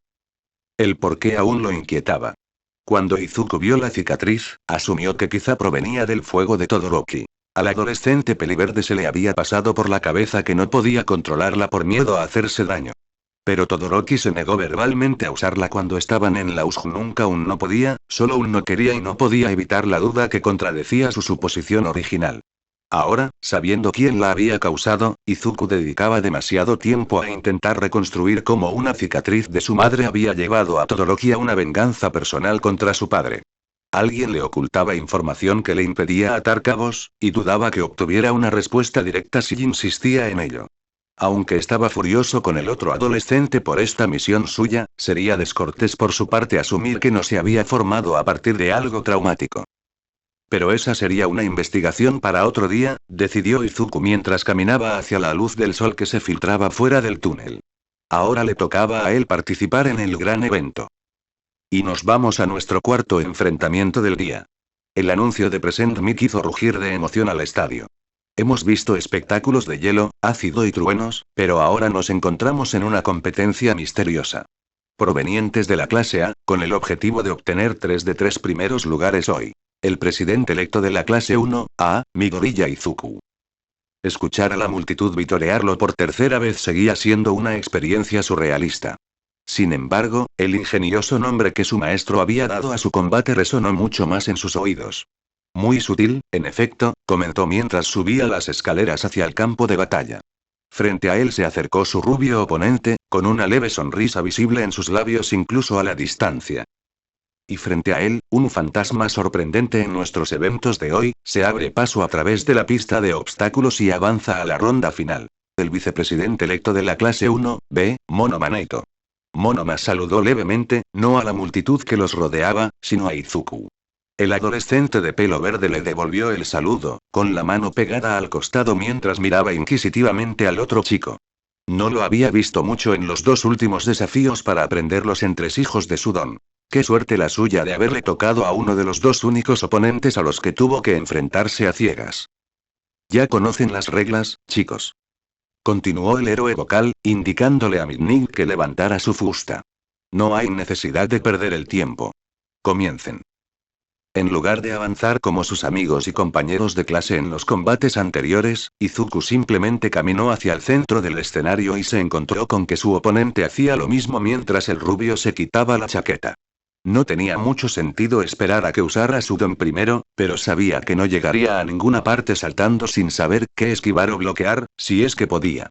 El porqué aún lo inquietaba. Cuando Izuku vio la cicatriz, asumió que quizá provenía del fuego de Todoroki. Al adolescente peliverde se le había pasado por la cabeza que no podía controlarla por miedo a hacerse daño. Pero Todoroki se negó verbalmente a usarla cuando estaban en la USJ. Nunca un no podía, solo un no quería y no podía evitar la duda que contradecía su suposición original. Ahora, sabiendo quién la había causado, Izuku dedicaba demasiado tiempo a intentar reconstruir cómo una cicatriz de su madre había llevado a Todoroki a una venganza personal contra su padre. Alguien le ocultaba información que le impedía atar cabos, y dudaba que obtuviera una respuesta directa si insistía en ello. Aunque estaba furioso con el otro adolescente por esta misión suya, sería descortés por su parte asumir que no se había formado a partir de algo traumático. Pero esa sería una investigación para otro día, decidió Izuku mientras caminaba hacia la luz del sol que se filtraba fuera del túnel. Ahora le tocaba a él participar en el gran evento. Y nos vamos a nuestro cuarto enfrentamiento del día. El anuncio de Present Mic hizo rugir de emoción al estadio. Hemos visto espectáculos de hielo, ácido y truenos, pero ahora nos encontramos en una competencia misteriosa. Provenientes de la clase A, con el objetivo de obtener 3 de 3 primeros lugares hoy. El presidente electo de la clase 1A, Midoriya Izuku. Escuchar a la multitud vitorearlo por tercera vez seguía siendo una experiencia surrealista. Sin embargo, el ingenioso nombre que su maestro había dado a su combate resonó mucho más en sus oídos. Muy sutil, en efecto, comentó mientras subía las escaleras hacia el campo de batalla. Frente a él se acercó su rubio oponente, con una leve sonrisa visible en sus labios incluso a la distancia. Y frente a él, un fantasma sorprendente en nuestros eventos de hoy, se abre paso a través de la pista de obstáculos y avanza a la ronda final. El vicepresidente electo de la clase 1B, Monoma Naito. Monoma saludó levemente, no a la multitud que los rodeaba, sino a Izuku. El adolescente de pelo verde le devolvió el saludo, con la mano pegada al costado mientras miraba inquisitivamente al otro chico. No lo había visto mucho en los 2 últimos desafíos para aprender los entresijos de su don. Qué suerte la suya de haberle tocado a uno de los 2 únicos oponentes a los que tuvo que enfrentarse a ciegas. Ya conocen las reglas, chicos. Continuó el héroe vocal, indicándole a Midnight que levantara su fusta. No hay necesidad de perder el tiempo. Comiencen. En lugar de avanzar como sus amigos y compañeros de clase en los combates anteriores, Izuku simplemente caminó hacia el centro del escenario y se encontró con que su oponente hacía lo mismo mientras el rubio se quitaba la chaqueta. No tenía mucho sentido esperar a que usara su don primero, pero sabía que no llegaría a ninguna parte saltando sin saber qué esquivar o bloquear, si es que podía.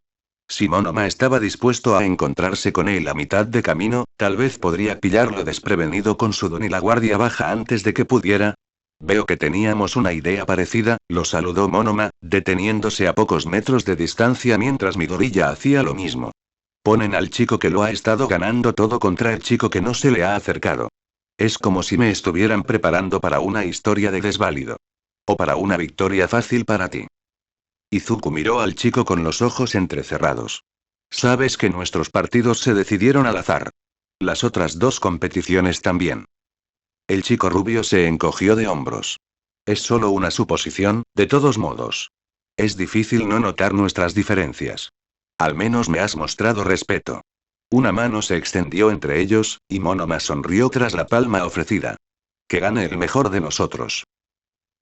Si Monoma estaba dispuesto a encontrarse con él a mitad de camino, tal vez podría pillarlo desprevenido con su don y la guardia baja antes de que pudiera. Veo que teníamos una idea parecida, lo saludó Monoma, deteniéndose a pocos metros de distancia mientras Midorilla hacía lo mismo. Ponen al chico que lo ha estado ganando todo contra el chico que no se le ha acercado. Es como si me estuvieran preparando para una historia de desválido. O para una victoria fácil para ti. Izuku miró al chico con los ojos entrecerrados. Sabes que nuestros partidos se decidieron al azar. Las otras dos competiciones también. El chico rubio se encogió de hombros. Es solo una suposición, de todos modos. Es difícil no notar nuestras diferencias. Al menos me has mostrado respeto. Una mano se extendió entre ellos, y Monoma sonrió tras la palma ofrecida. Que gane el mejor de nosotros.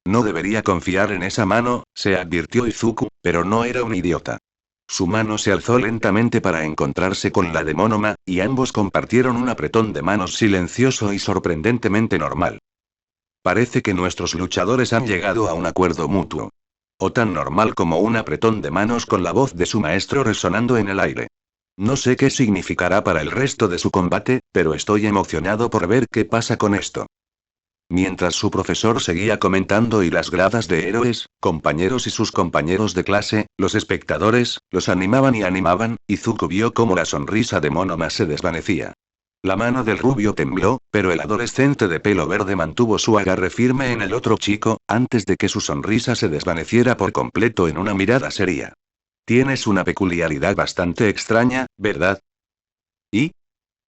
No debería confiar en esa mano, se advirtió Izuku, pero no era un idiota. Su mano se alzó lentamente para encontrarse con la de Monoma, y ambos compartieron un apretón de manos silencioso y sorprendentemente normal. Parece que nuestros luchadores han llegado a un acuerdo mutuo. O tan normal como un apretón de manos con la voz de su maestro resonando en el aire. No sé qué significará para el resto de su combate, pero estoy emocionado por ver qué pasa con esto. Mientras su profesor seguía comentando y las gradas de héroes, compañeros y sus compañeros de clase, los espectadores, los animaban y animaban, Izuku vio cómo la sonrisa de Monoma se desvanecía. La mano del rubio tembló, pero el adolescente de pelo verde mantuvo su agarre firme en el otro chico, antes de que su sonrisa se desvaneciera por completo en una mirada seria. Tienes una peculiaridad bastante extraña, ¿verdad? ¿Y?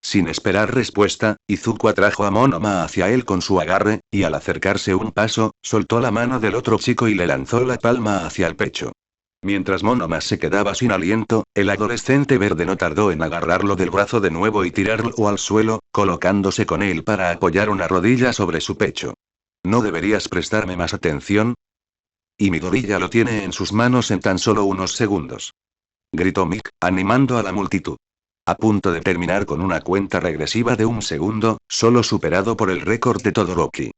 Sin esperar respuesta, Izuku atrajo a Monoma hacia él con su agarre, y al acercarse un paso, soltó la mano del otro chico y le lanzó la palma hacia el pecho. Mientras Monoma se quedaba sin aliento, el adolescente verde no tardó en agarrarlo del brazo de nuevo y tirarlo al suelo, colocándose con él para apoyar una rodilla sobre su pecho. ¿No deberías prestarme más atención? Y Midoriya lo tiene en sus manos en tan solo unos segundos. Gritó Mick, animando a la multitud. A punto de terminar con una cuenta regresiva de un segundo, solo superado por el récord de Todoroki.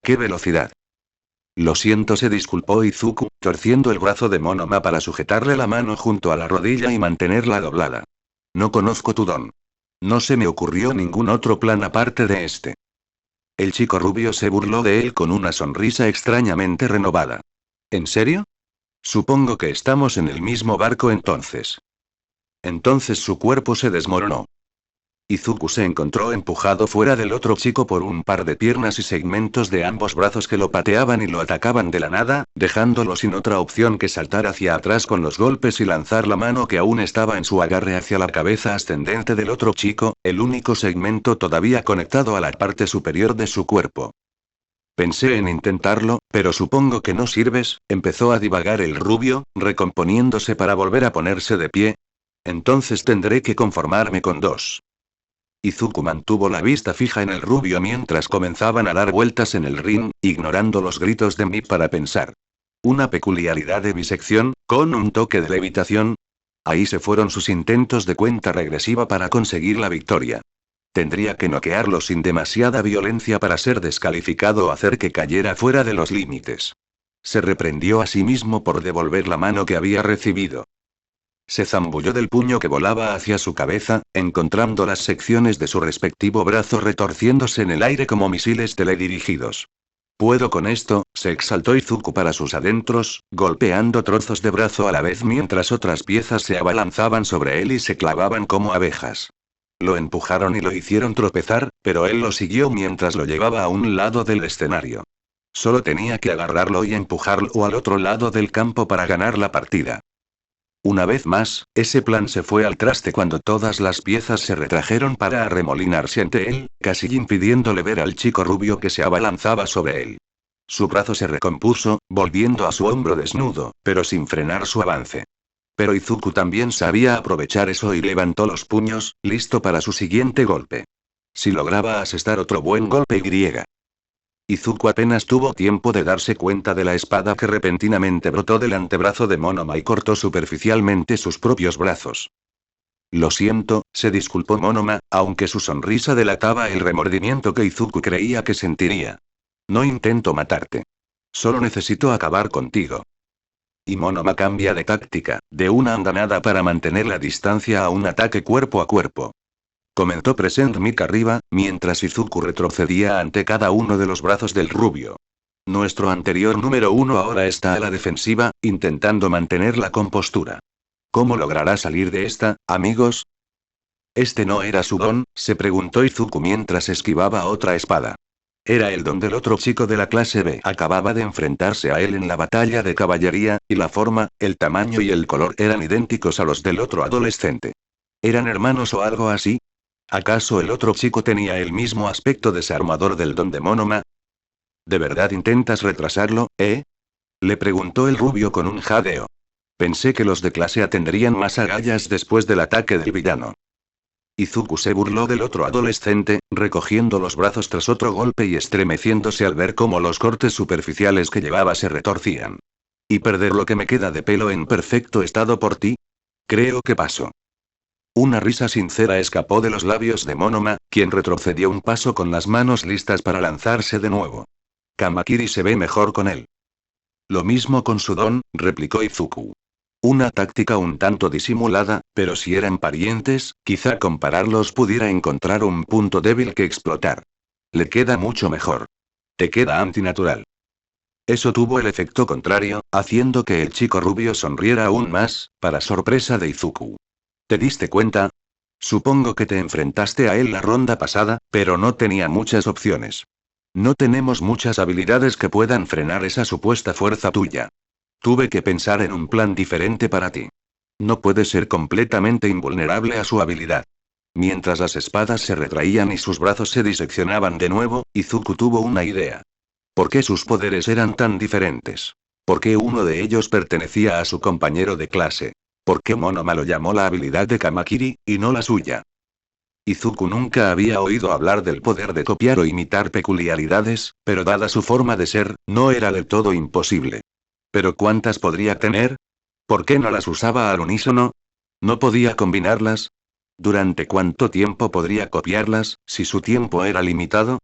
¡Qué velocidad! Lo siento, se disculpó Izuku, torciendo el brazo de Monoma para sujetarle la mano junto a la rodilla y mantenerla doblada. No conozco tu don. No se me ocurrió ningún otro plan aparte de este. El chico rubio se burló de él con una sonrisa extrañamente renovada. ¿En serio? Supongo que estamos en el mismo barco entonces. Entonces su cuerpo se desmoronó. Izuku se encontró empujado fuera del otro chico por un par de piernas y segmentos de ambos brazos que lo pateaban y lo atacaban de la nada, dejándolo sin otra opción que saltar hacia atrás con los golpes y lanzar la mano que aún estaba en su agarre hacia la cabeza ascendente del otro chico, el único segmento todavía conectado a la parte superior de su cuerpo. Pensé en intentarlo, pero supongo que no sirves, empezó a divagar el rubio, recomponiéndose para volver a ponerse de pie. Entonces tendré que conformarme con dos. Izuku mantuvo la vista fija en el rubio mientras comenzaban a dar vueltas en el ring, ignorando los gritos de Mip para pensar. Una peculiaridad de bisección, con un toque de levitación. Ahí se fueron sus intentos de cuenta regresiva para conseguir la victoria. Tendría que noquearlo sin demasiada violencia para ser descalificado o hacer que cayera fuera de los límites. Se reprendió a sí mismo por devolver la mano que había recibido. Se zambulló del puño que volaba hacia su cabeza, encontrando las secciones de su respectivo brazo retorciéndose en el aire como misiles teledirigidos. ¿Puedo con esto?, se exaltó Izuku para sus adentros, golpeando trozos de brazo a la vez mientras otras piezas se abalanzaban sobre él y se clavaban como abejas. Lo empujaron y lo hicieron tropezar, pero él lo siguió mientras lo llevaba a un lado del escenario. Solo tenía que agarrarlo y empujarlo al otro lado del campo para ganar la partida. Una vez más, ese plan se fue al traste cuando todas las piezas se retrajeron para arremolinarse ante él, casi impidiéndole ver al chico rubio que se abalanzaba sobre él. Su brazo se recompuso, volviendo a su hombro desnudo, pero sin frenar su avance. Pero Izuku también sabía aprovechar eso y levantó los puños, listo para su siguiente golpe. Si lograba asestar otro buen golpe Izuku apenas tuvo tiempo de darse cuenta de la espada que repentinamente brotó del antebrazo de Monoma y cortó superficialmente sus propios brazos. Lo siento, se disculpó Monoma, aunque su sonrisa delataba el remordimiento que Izuku creía que sentiría. No intento matarte. Solo necesito acabar contigo. Y Monoma cambia de táctica, de una andanada para mantener la distancia a un ataque cuerpo a cuerpo. Comentó Present Mic arriba, mientras Izuku retrocedía ante cada uno de los brazos del rubio. Nuestro anterior número 1 ahora está a la defensiva, intentando mantener la compostura. ¿Cómo logrará salir de esta, amigos? ¿Este no era su don?, se preguntó Izuku mientras esquivaba otra espada. Era el don del otro chico de la clase B. Acababa de enfrentarse a él en la batalla de caballería, y la forma, el tamaño y el color eran idénticos a los del otro adolescente. ¿Eran hermanos o algo así? ¿Acaso el otro chico tenía el mismo aspecto desarmador del don de Monoma? ¿De verdad intentas retrasarlo, eh? Le preguntó el rubio con un jadeo. Pensé que los de clase A tendrían más agallas después del ataque del villano. Izuku se burló del otro adolescente, recogiendo los brazos tras otro golpe y estremeciéndose al ver cómo los cortes superficiales que llevaba se retorcían. ¿Y perder lo que me queda de pelo en perfecto estado por ti? Creo que paso. Una risa sincera escapó de los labios de Monoma, quien retrocedió un paso con las manos listas para lanzarse de nuevo. Kamakiri se ve mejor con él. Lo mismo con su don, replicó Izuku. Una táctica un tanto disimulada, pero si eran parientes, quizá compararlos pudiera encontrar un punto débil que explotar. Le queda mucho mejor. Te queda antinatural. Eso tuvo el efecto contrario, haciendo que el chico rubio sonriera aún más, para sorpresa de Izuku. ¿Te diste cuenta? Supongo que te enfrentaste a él la ronda pasada, pero no tenía muchas opciones. No tenemos muchas habilidades que puedan frenar esa supuesta fuerza tuya. Tuve que pensar en un plan diferente para ti. No puedes ser completamente invulnerable a su habilidad. Mientras las espadas se retraían y sus brazos se diseccionaban de nuevo, Izuku tuvo una idea. ¿Por qué sus poderes eran tan diferentes? ¿Por qué uno de ellos pertenecía a su compañero de clase? ¿Por qué Monoma lo llamó la habilidad de Kamakiri, y no la suya? Izuku nunca había oído hablar del poder de copiar o imitar peculiaridades, pero dada su forma de ser, no era del todo imposible. ¿Pero cuántas podría tener? ¿Por qué no las usaba al unísono? ¿No podía combinarlas? ¿Durante cuánto tiempo podría copiarlas, si su tiempo era limitado?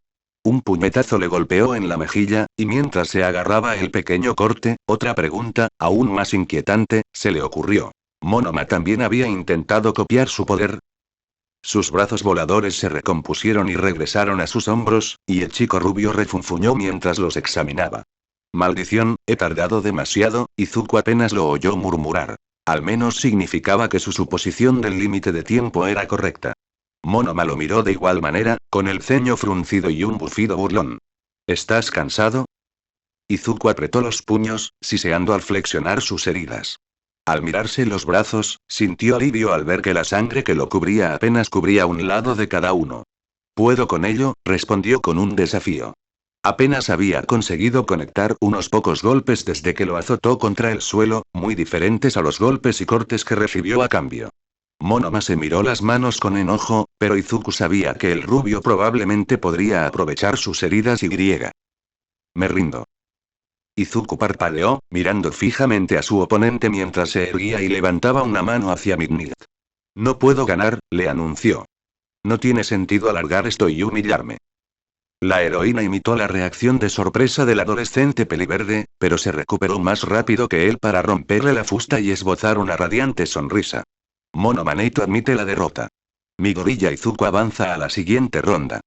Un puñetazo le golpeó en la mejilla, y mientras se agarraba el pequeño corte, otra pregunta, aún más inquietante, se le ocurrió. ¿Monoma también había intentado copiar su poder? Sus brazos voladores se recompusieron y regresaron a sus hombros, y el chico rubio refunfuñó mientras los examinaba. Maldición, he tardado demasiado, Izuku apenas lo oyó murmurar. Al menos significaba que su suposición del límite de tiempo era correcta. Monoma lo miró de igual manera, con el ceño fruncido y un bufido burlón. ¿Estás cansado? Izuku apretó los puños, siseando al flexionar sus heridas. Al mirarse los brazos, sintió alivio al ver que la sangre que lo cubría apenas cubría un lado de cada uno. «Puedo con ello», respondió con un desafío. Apenas había conseguido conectar unos pocos golpes desde que lo azotó contra el suelo, muy diferentes a los golpes y cortes que recibió a cambio. Monoma se miró las manos con enojo, pero Izuku sabía que el rubio probablemente podría aprovechar sus heridas y griega. «Me rindo». Izuku parpadeó, mirando fijamente a su oponente mientras se erguía y levantaba una mano hacia Midnight. «No puedo ganar», le anunció. «No tiene sentido alargar esto y humillarme». La heroína imitó la reacción de sorpresa del adolescente peliverde, pero se recuperó más rápido que él para romperle la fusta y esbozar una radiante sonrisa. Monoma Neito admite la derrota. Mi gorilla Izuku avanza a la siguiente ronda.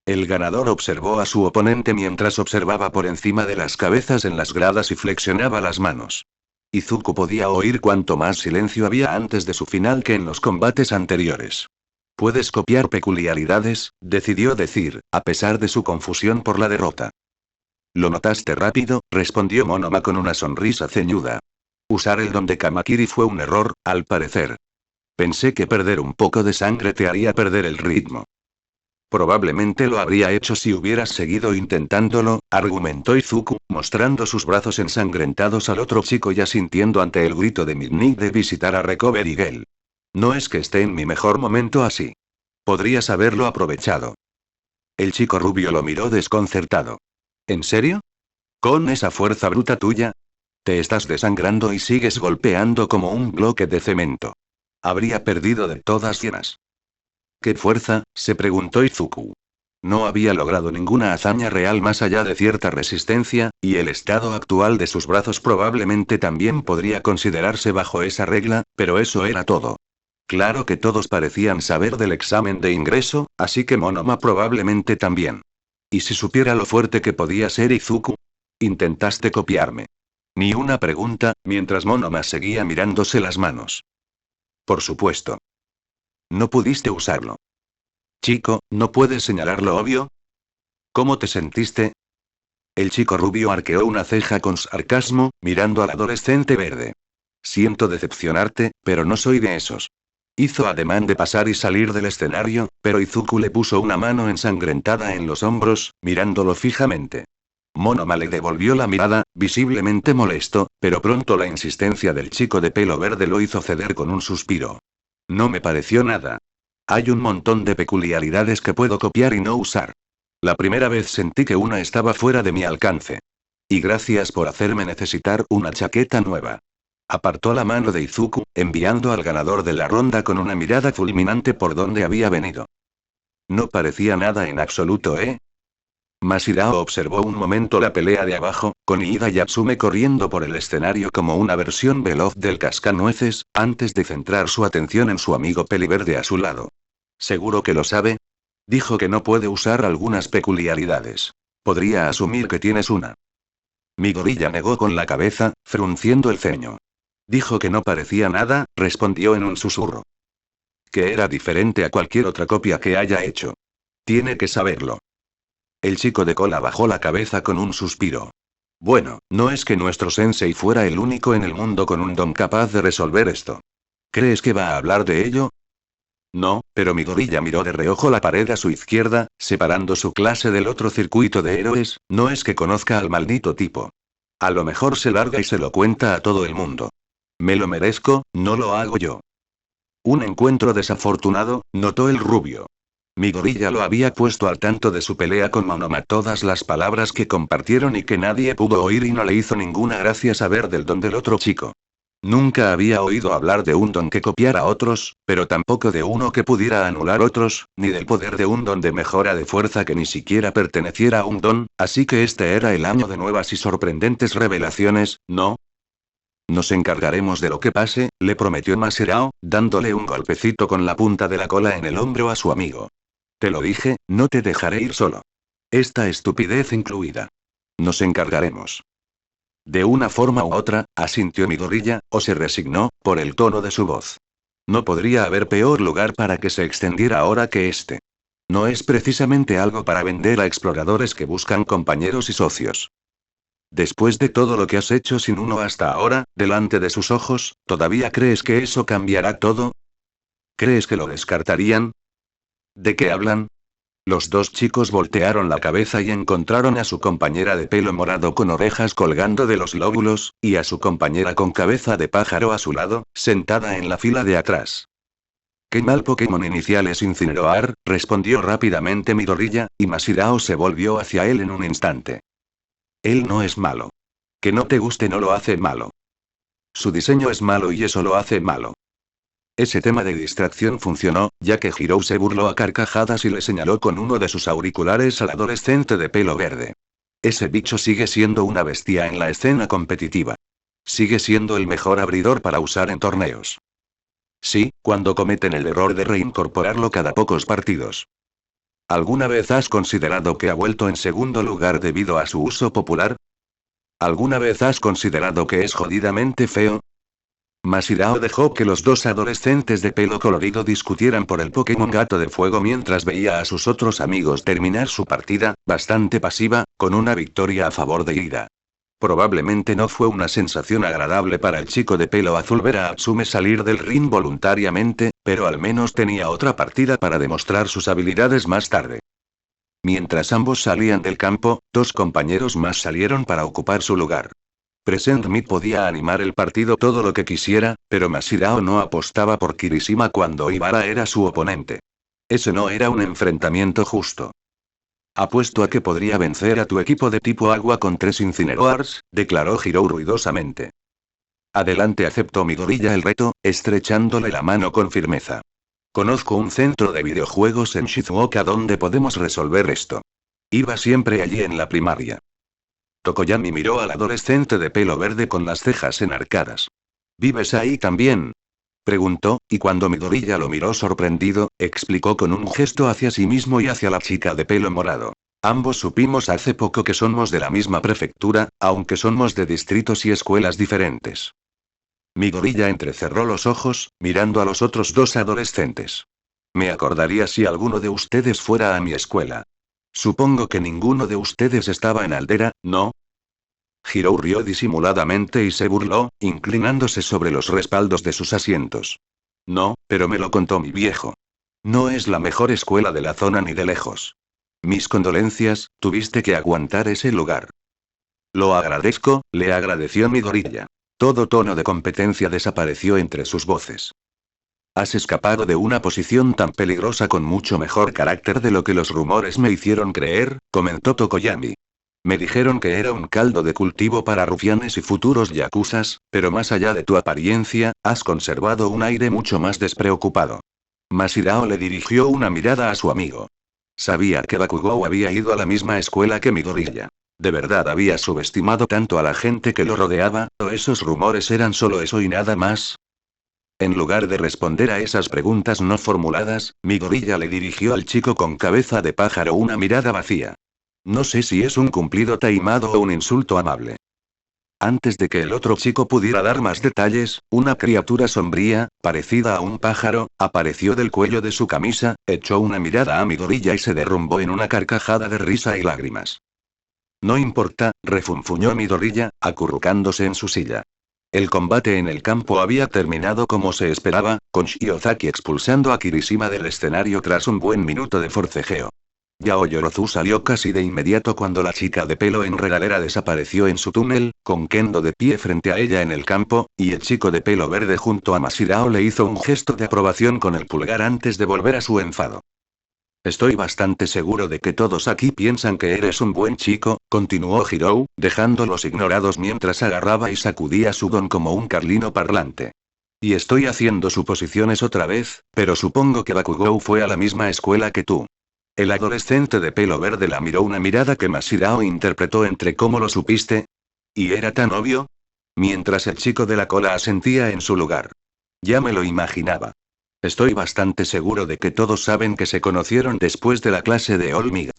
El ganador observó a su oponente mientras observaba por encima de las cabezas en las gradas y flexionaba las manos. Izuku podía oír cuánto más silencio había antes de su final que en los combates anteriores. «Puedes copiar peculiaridades», decidió decir, a pesar de su confusión por la derrota. «Lo notaste rápido», respondió Monoma con una sonrisa ceñuda. «Usar el don de Kamakiri fue un error, al parecer. Pensé que perder un poco de sangre te haría perder el ritmo». «Probablemente lo habría hecho si hubieras seguido intentándolo», argumentó Izuku, mostrando sus brazos ensangrentados al otro chico y asintiendo ante el grito de Midnight de visitar a Recovery Girl. «No es que esté en mi mejor momento así. Podrías haberlo aprovechado». El chico rubio lo miró desconcertado. «¿En serio? ¿Con esa fuerza bruta tuya? Te estás desangrando y sigues golpeando como un bloque de cemento. Habría perdido de todas llenas». «¿Qué fuerza?», se preguntó Izuku. No había logrado ninguna hazaña real más allá de cierta resistencia, y el estado actual de sus brazos probablemente también podría considerarse bajo esa regla, pero eso era todo. Claro que todos parecían saber del examen de ingreso, así que Monoma probablemente también. ¿Y si supiera lo fuerte que podía ser Izuku? Intentaste copiarme. Ni una pregunta, mientras Monoma seguía mirándose las manos. Por supuesto. No pudiste usarlo. Chico, ¿no puedes señalar lo obvio? ¿Cómo te sentiste? El chico rubio arqueó una ceja con sarcasmo, mirando al adolescente verde. Siento decepcionarte, pero no soy de esos. Hizo ademán de pasar y salir del escenario, pero Izuku le puso una mano ensangrentada en los hombros, mirándolo fijamente. Monoma le devolvió la mirada, visiblemente molesto, pero pronto la insistencia del chico de pelo verde lo hizo ceder con un suspiro. No me pareció nada. Hay un montón de peculiaridades que puedo copiar y no usar. La primera vez sentí que una estaba fuera de mi alcance. Y gracias por hacerme necesitar una chaqueta nueva. Apartó la mano de Izuku, enviando al ganador de la ronda con una mirada fulminante por donde había venido. No parecía nada en absoluto, ¿eh? Masahiro observó un momento la pelea de abajo, con Iida y Atsume corriendo por el escenario como una versión veloz del cascanueces, antes de centrar su atención en su amigo peliverde a su lado. ¿Seguro que lo sabe? Dijo que no puede usar algunas peculiaridades. Podría asumir que tienes una. Midoriya negó con la cabeza, frunciendo el ceño. Dijo que no parecía nada, respondió en un susurro. Que era diferente a cualquier otra copia que haya hecho. Tiene que saberlo. El chico de cola bajó la cabeza con un suspiro. Bueno, no es que nuestro sensei fuera el único en el mundo con un don capaz de resolver esto. ¿Crees que va a hablar de ello? No, pero Midoriya miró de reojo la pared a su izquierda, separando su clase del otro circuito de héroes, no es que conozca al maldito tipo. A lo mejor se larga y se lo cuenta a todo el mundo. Me lo merezco, no lo hago yo. Un encuentro desafortunado, notó el rubio. Midoriya lo había puesto al tanto de su pelea con Monoma, todas las palabras que compartieron y que nadie pudo oír, y no le hizo ninguna gracia saber del don del otro chico. Nunca había oído hablar de un don que copiara a otros, pero tampoco de uno que pudiera anular otros, ni del poder de un don de mejora de fuerza que ni siquiera perteneciera a un don, así que este era el año de nuevas y sorprendentes revelaciones, ¿no? Nos encargaremos de lo que pase, le prometió Masahiro, dándole un golpecito con la punta de la cola en el hombro a su amigo. Te lo dije, no te dejaré ir solo. Esta estupidez incluida. Nos encargaremos. De una forma u otra, asintió Midoriya, o se resignó, por el tono de su voz. No podría haber peor lugar para que se extendiera ahora que este. No es precisamente algo para vender a exploradores que buscan compañeros y socios. Después de todo lo que has hecho sin uno hasta ahora, delante de sus ojos, ¿todavía crees que eso cambiará todo? ¿Crees que lo descartarían? ¿De qué hablan? Los dos chicos voltearon la cabeza y encontraron a su compañera de pelo morado con orejas colgando de los lóbulos, y a su compañera con cabeza de pájaro a su lado, sentada en la fila de atrás. «Qué mal Pokémon inicial es Incineroar», respondió rápidamente Midoriya, y Masahiro se volvió hacia él en un instante. Él no es malo. Que no te guste no lo hace malo. Su diseño es malo y eso lo hace malo. Ese tema de distracción funcionó, ya que Hirou se burló a carcajadas y le señaló con uno de sus auriculares al adolescente de pelo verde. Ese bicho sigue siendo una bestia en la escena competitiva. Sigue siendo el mejor abridor para usar en torneos. Sí, cuando cometen el error de reincorporarlo cada pocos partidos. ¿Alguna vez has considerado que ha vuelto en segundo lugar debido a su uso popular? ¿Alguna vez has considerado que es jodidamente feo? Masahiro dejó que los dos adolescentes de pelo colorido discutieran por el Pokémon Gato de Fuego mientras veía a sus otros amigos terminar su partida, bastante pasiva, con una victoria a favor de Ida. Probablemente no fue una sensación agradable para el chico de pelo azul ver a Atsume salir del ring voluntariamente, pero al menos tenía otra partida para demostrar sus habilidades más tarde. Mientras ambos salían del campo, dos compañeros más salieron para ocupar su lugar. Present Mid podía animar el partido todo lo que quisiera, pero Masahiro no apostaba por Kirishima cuando Ibara era su oponente. Ese no era un enfrentamiento justo. Apuesto a que podría vencer a tu equipo de tipo agua con 3 Incineroars, declaró Hirou ruidosamente. Adelante, aceptó Midoriya el reto, estrechándole la mano con firmeza. Conozco un centro de videojuegos en Shizuoka donde podemos resolver esto. Iba siempre allí en la primaria. Tokoyami miró al adolescente de pelo verde con las cejas enarcadas. ¿Vives ahí también?, preguntó, y cuando Midoriya lo miró sorprendido, explicó con un gesto hacia sí mismo y hacia la chica de pelo morado. Ambos supimos hace poco que somos de la misma prefectura, aunque somos de distritos y escuelas diferentes. Midoriya entrecerró los ojos, mirando a los otros dos adolescentes. Me acordaría si alguno de ustedes fuera a mi escuela. Supongo que ninguno de ustedes estaba en Aldera, ¿no? Hirou rió disimuladamente y se burló, inclinándose sobre los respaldos de sus asientos. No, pero me lo contó mi viejo. No es la mejor escuela de la zona ni de lejos. Mis condolencias, tuviste que aguantar ese lugar. Lo agradezco, le agradeció Midoriya. Todo tono de competencia desapareció entre sus voces. Has escapado de una posición tan peligrosa con mucho mejor carácter de lo que los rumores me hicieron creer, comentó Tokoyami. Me dijeron que era un caldo de cultivo para rufianes y futuros yakuzas, pero más allá de tu apariencia, has conservado un aire mucho más despreocupado. Masirao le dirigió una mirada a su amigo. Sabía que Bakugou había ido a la misma escuela que Midoriya. ¿De verdad había subestimado tanto a la gente que lo rodeaba, o esos rumores eran solo eso y nada más? En lugar de responder a esas preguntas no formuladas, Midoriya le dirigió al chico con cabeza de pájaro una mirada vacía. No sé si es un cumplido taimado o un insulto amable. Antes de que el otro chico pudiera dar más detalles, una criatura sombría, parecida a un pájaro, apareció del cuello de su camisa, echó una mirada a Midoriya y se derrumbó en una carcajada de risa y lágrimas. No importa, refunfuñó Midoriya, acurrucándose en su silla. El combate en el campo había terminado como se esperaba, con Shiozaki expulsando a Kirishima del escenario tras un buen minuto de forcejeo. Yao Yorozu salió casi de inmediato cuando la chica de pelo enredadera desapareció en su túnel, con Kendo de pie frente a ella en el campo, y el chico de pelo verde junto a Masirao le hizo un gesto de aprobación con el pulgar antes de volver a su enfado. Estoy bastante seguro de que todos aquí piensan que eres un buen chico, continuó Hirou, dejándolos ignorados mientras agarraba y sacudía su don como un carlino parlante. Y estoy haciendo suposiciones otra vez, pero supongo que Bakugou fue a la misma escuela que tú. El adolescente de pelo verde la miró una mirada que Masirao interpretó entre ¿cómo lo supiste? ¿Y era tan obvio? Mientras el chico de la cola asentía en su lugar. Ya me lo imaginaba. Estoy bastante seguro de que todos saben que se conocieron después de la clase de All Might.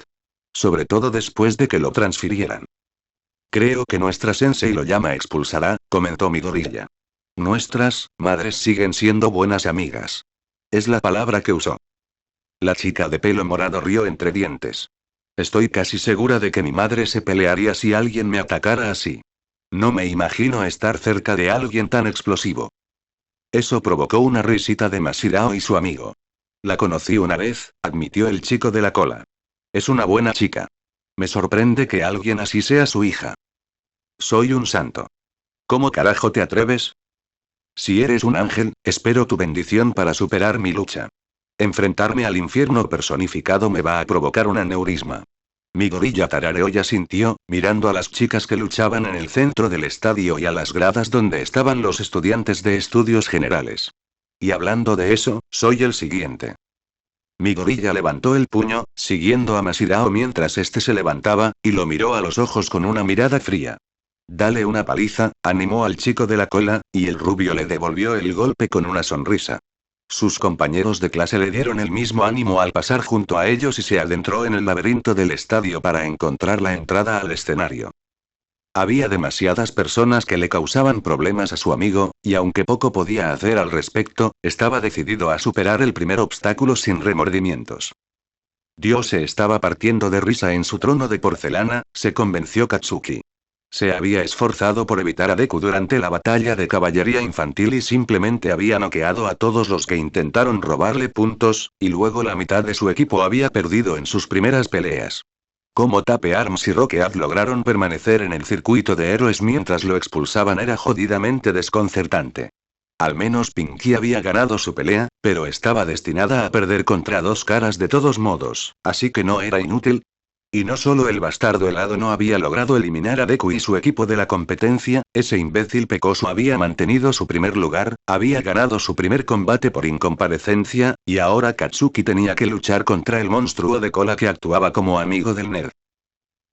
Sobre todo después de que lo transfirieran. Creo que nuestra sensei lo llama expulsará, comentó Midoriya. Nuestras madres siguen siendo buenas amigas. Es la palabra que usó. La chica de pelo morado rió entre dientes. Estoy casi segura de que mi madre se pelearía si alguien me atacara así. No me imagino estar cerca de alguien tan explosivo. Eso provocó una risita de Masirao y su amigo. La conocí una vez, admitió el chico de la cola. Es una buena chica. Me sorprende que alguien así sea su hija. Soy un santo. ¿Cómo carajo te atreves? Si eres un ángel, espero tu bendición para superar mi lucha. Enfrentarme al infierno personificado me va a provocar un aneurisma. Midoriya tarareó y asintió, mirando a las chicas que luchaban en el centro del estadio y a las gradas donde estaban los estudiantes de estudios generales. Y hablando de eso, soy el siguiente. Midoriya levantó el puño, siguiendo a Masirao mientras este se levantaba, y lo miró a los ojos con una mirada fría. Dale una paliza, animó al chico de la cola, y el rubio le devolvió el golpe con una sonrisa. Sus compañeros de clase le dieron el mismo ánimo al pasar junto a ellos y se adentró en el laberinto del estadio para encontrar la entrada al escenario. Había demasiadas personas que le causaban problemas a su amigo, y aunque poco podía hacer al respecto, estaba decidido a superar el primer obstáculo sin remordimientos. Dios se estaba partiendo de risa en su trono de porcelana, se convenció Katsuki. Se había esforzado por evitar a Deku durante la batalla de caballería infantil y simplemente había noqueado a todos los que intentaron robarle puntos, y luego la mitad de su equipo había perdido en sus primeras peleas. Cómo Tape Arms y Rocket lograron permanecer en el circuito de héroes mientras lo expulsaban era jodidamente desconcertante. Al menos Pinky había ganado su pelea, pero estaba destinada a perder contra dos caras de todos modos, así que no era inútil. Y no solo el bastardo helado no había logrado eliminar a Deku y su equipo de la competencia, ese imbécil pecoso había mantenido su primer lugar, había ganado su primer combate por incomparecencia, y ahora Katsuki tenía que luchar contra el monstruo de cola que actuaba como amigo del nerd.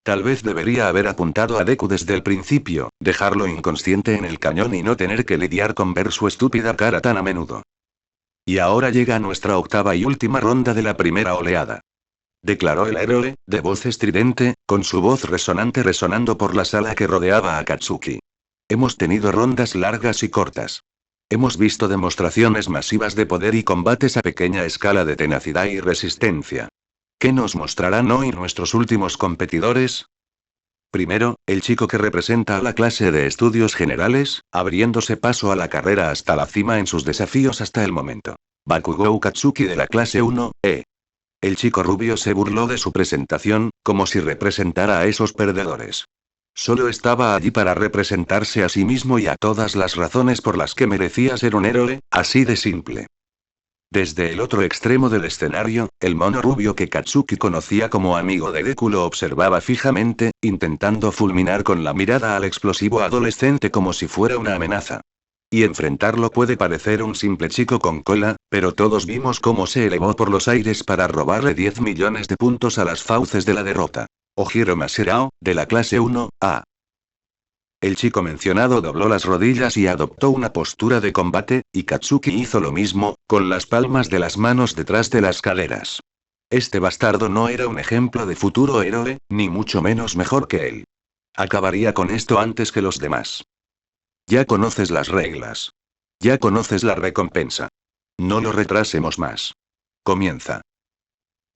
Tal vez debería haber apuntado a Deku desde el principio, dejarlo inconsciente en el cañón y no tener que lidiar con ver su estúpida cara tan a menudo. Y ahora llega nuestra octava y última ronda de la primera oleada. Declaró el héroe, de voz estridente, con su voz resonante resonando por la sala que rodeaba a Katsuki. Hemos tenido rondas largas y cortas. Hemos visto demostraciones masivas de poder y combates a pequeña escala de tenacidad y resistencia. ¿Qué nos mostrarán hoy nuestros últimos competidores? Primero, el chico que representa a la clase de estudios generales, abriéndose paso a la carrera hasta la cima en sus desafíos hasta el momento. Bakugou Katsuki de la clase 1E. El chico rubio se burló de su presentación, como si representara a esos perdedores. Solo estaba allí para representarse a sí mismo y a todas las razones por las que merecía ser un héroe, así de simple. Desde el otro extremo del escenario, el mono rubio que Katsuki conocía como amigo de Deku lo observaba fijamente, intentando fulminar con la mirada al explosivo adolescente como si fuera una amenaza. Y enfrentarlo puede parecer un simple chico con cola, pero todos vimos cómo se elevó por los aires para robarle 10 millones de puntos a las fauces de la derrota. Ojiro Maserao, de la clase 1A. El chico mencionado dobló las rodillas y adoptó una postura de combate, y Katsuki hizo lo mismo, con las palmas de las manos detrás de las caderas. Este bastardo no era un ejemplo de futuro héroe, ni mucho menos mejor que él. Acabaría con esto antes que los demás. Ya conoces las reglas. Ya conoces la recompensa. No lo retrasemos más. Comienza.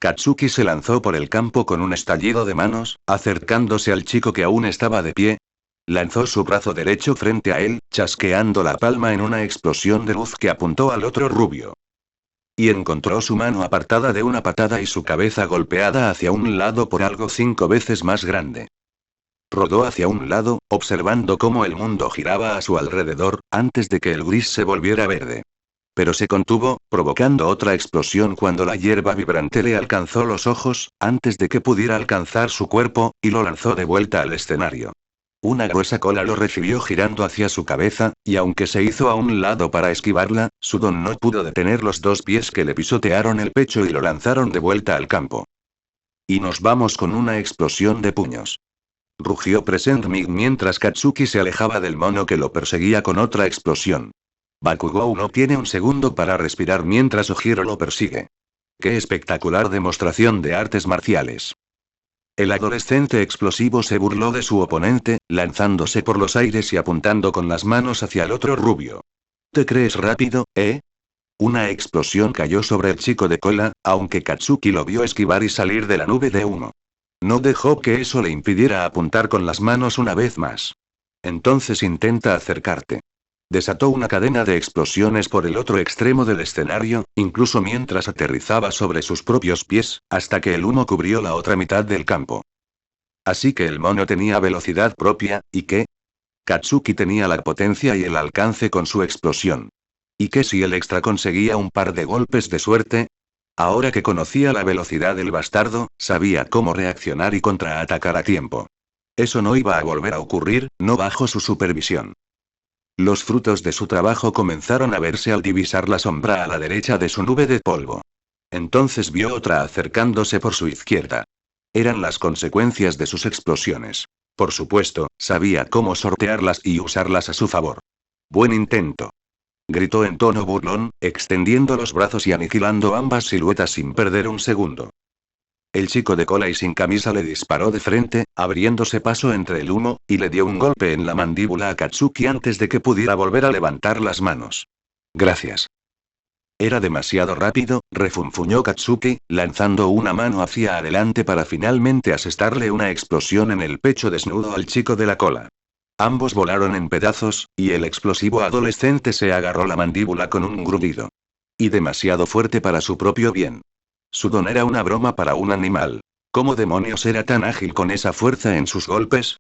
Katsuki se lanzó por el campo con un estallido de manos, acercándose al chico que aún estaba de pie. Lanzó su brazo derecho frente a él, chasqueando la palma en una explosión de luz que apuntó al otro rubio. Y encontró su mano apartada de una patada y su cabeza golpeada hacia un lado por algo 5 veces más grande. Rodó hacia un lado, observando cómo el mundo giraba a su alrededor, antes de que el gris se volviera verde. Pero se contuvo, provocando otra explosión cuando la hierba vibrante le alcanzó los ojos, antes de que pudiera alcanzar su cuerpo, y lo lanzó de vuelta al escenario. Una gruesa cola lo recibió girando hacia su cabeza, y aunque se hizo a un lado para esquivarla, Sudon no pudo detener los 2 pies que le pisotearon el pecho y lo lanzaron de vuelta al campo. Y nos vamos con una explosión de puños. Rugió Present Mig mientras Katsuki se alejaba del mono que lo perseguía con otra explosión. Bakugou no tiene un segundo para respirar mientras Ojiro lo persigue. ¡Qué espectacular demostración de artes marciales! El adolescente explosivo se burló de su oponente, lanzándose por los aires y apuntando con las manos hacia el otro rubio. ¿Te crees rápido, eh? Una explosión cayó sobre el chico de cola, aunque Katsuki lo vio esquivar y salir de la nube de humo. No dejó que eso le impidiera apuntar con las manos una vez más. Entonces intenta acercarte. Desató una cadena de explosiones por el otro extremo del escenario, incluso mientras aterrizaba sobre sus propios pies, hasta que el humo cubrió la otra mitad del campo. Así que el mono tenía velocidad propia, ¿y qué? Katsuki tenía la potencia y el alcance con su explosión. ¿Y qué si el extra conseguía un par de golpes de suerte? Ahora que conocía la velocidad del bastardo, sabía cómo reaccionar y contraatacar a tiempo. Eso no iba a volver a ocurrir, no bajo su supervisión. Los frutos de su trabajo comenzaron a verse al divisar la sombra a la derecha de su nube de polvo. Entonces vio otra acercándose por su izquierda. Eran las consecuencias de sus explosiones. Por supuesto, sabía cómo sortearlas y usarlas a su favor. Buen intento. Gritó en tono burlón, extendiendo los brazos y aniquilando ambas siluetas sin perder un segundo. El chico de cola y sin camisa le disparó de frente, abriéndose paso entre el humo, y le dio un golpe en la mandíbula a Katsuki antes de que pudiera volver a levantar las manos. Gracias. Era demasiado rápido, refunfuñó Katsuki, lanzando una mano hacia adelante para finalmente asestarle una explosión en el pecho desnudo al chico de la cola. Ambos volaron en pedazos, y el explosivo adolescente se agarró la mandíbula con un grudido. Y demasiado fuerte para su propio bien. Sudon era una broma para un animal. ¿Cómo demonios era tan ágil con esa fuerza en sus golpes?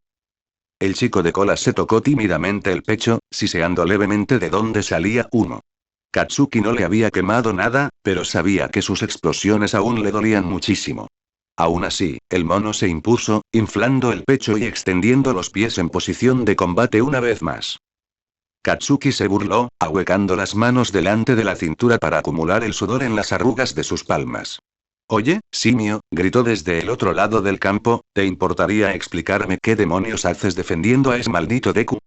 El chico de cola se tocó tímidamente el pecho, siseando levemente de dónde salía humo. Katsuki no le había quemado nada, pero sabía que sus explosiones aún le dolían muchísimo. Aún así, el mono se impuso, inflando el pecho y extendiendo los pies en posición de combate una vez más. Katsuki se burló, ahuecando las manos delante de la cintura para acumular el sudor en las arrugas de sus palmas. Oye, simio, gritó desde el otro lado del campo, ¿te importaría explicarme qué demonios haces defendiendo a ese maldito Deku?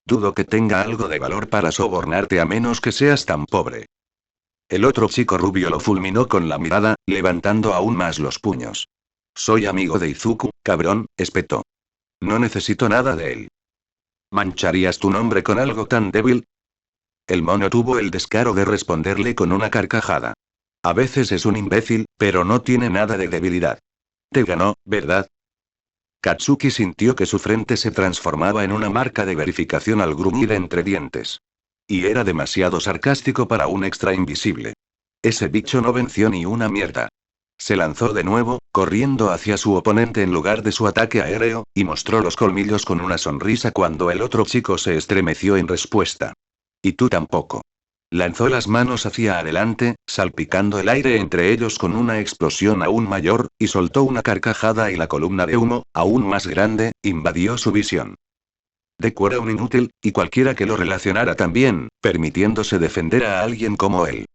Dudo que tenga algo de valor para sobornarte a menos que seas tan pobre. El otro chico rubio lo fulminó con la mirada, levantando aún más los puños. Soy amigo de Izuku, cabrón, espetó. No necesito nada de él. ¿Mancharías tu nombre con algo tan débil? El mono tuvo el descaro de responderle con una carcajada. A veces es un imbécil, pero no tiene nada de debilidad. Te ganó, ¿verdad? Katsuki sintió que su frente se transformaba en una marca de verificación al gruñir entre dientes. Y era demasiado sarcástico para un extra invisible. Ese bicho no venció ni una mierda. Se lanzó de nuevo, corriendo hacia su oponente en lugar de su ataque aéreo, y mostró los colmillos con una sonrisa cuando el otro chico se estremeció en respuesta. Y tú tampoco. Lanzó las manos hacia adelante, salpicando el aire entre ellos con una explosión aún mayor, y soltó una carcajada y la columna de humo, aún más grande, invadió su visión. Deku era un inútil, y cualquiera que lo relacionara también, permitiéndose defender a alguien como él.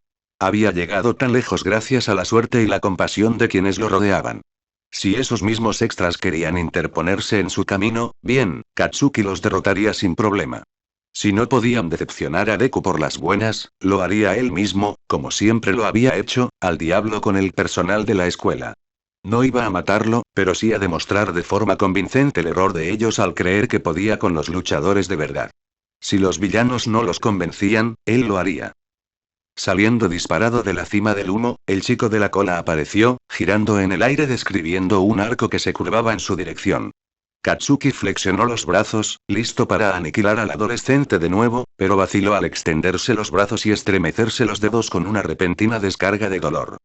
Había llegado tan lejos gracias a la suerte y la compasión de quienes lo rodeaban. Si esos mismos extras querían interponerse en su camino, bien, Katsuki los derrotaría sin problema. Si no podían decepcionar a Deku por las buenas, lo haría él mismo, como siempre lo había hecho, al diablo con el personal de la escuela. No iba a matarlo, pero sí a demostrar de forma convincente el error de ellos al creer que podía con los luchadores de verdad. Si los villanos no los convencían, él lo haría. Saliendo disparado de la cima del humo, el chico de la cola apareció, girando en el aire describiendo un arco que se curvaba en su dirección. Katsuki flexionó los brazos, listo para aniquilar al adolescente de nuevo, pero vaciló al extenderse los brazos y estremecerse los dedos con una repentina descarga de dolor.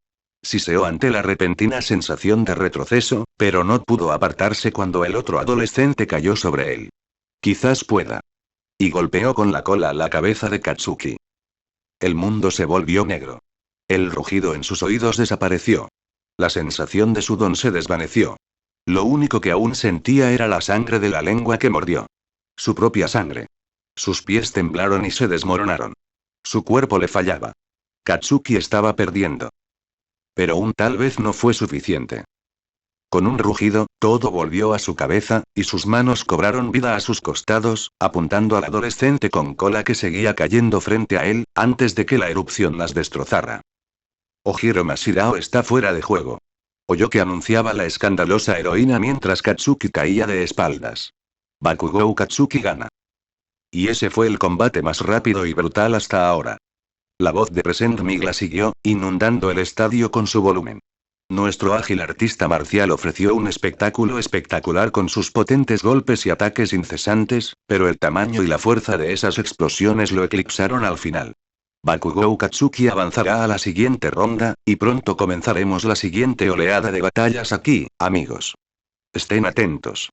Siseó ante la repentina sensación de retroceso, pero no pudo apartarse cuando el otro adolescente cayó sobre él. Quizás pueda. Y golpeó con la cola la cabeza de Katsuki. El mundo se volvió negro. El rugido en sus oídos desapareció. La sensación de sudor se desvaneció. Lo único que aún sentía era la sangre de la lengua que mordió. Su propia sangre. Sus pies temblaron y se desmoronaron. Su cuerpo le fallaba. Katsuki estaba perdiendo. Pero un tal vez no fue suficiente. Con un rugido, todo volvió a su cabeza, y sus manos cobraron vida a sus costados, apuntando al adolescente con cola que seguía cayendo frente a él, antes de que la erupción las destrozara. Ojiro Mashirao está fuera de juego. Oyó que anunciaba la escandalosa heroína mientras Katsuki caía de espaldas. Bakugou Katsuki gana. Y ese fue el combate más rápido y brutal hasta ahora. La voz de Present Migla siguió, inundando el estadio con su volumen. Nuestro ágil artista marcial ofreció un espectáculo espectacular con sus potentes golpes y ataques incesantes, pero el tamaño y la fuerza de esas explosiones lo eclipsaron al final. Bakugou Katsuki avanzará a la siguiente ronda, y pronto comenzaremos la siguiente oleada de batallas aquí, amigos. Estén atentos.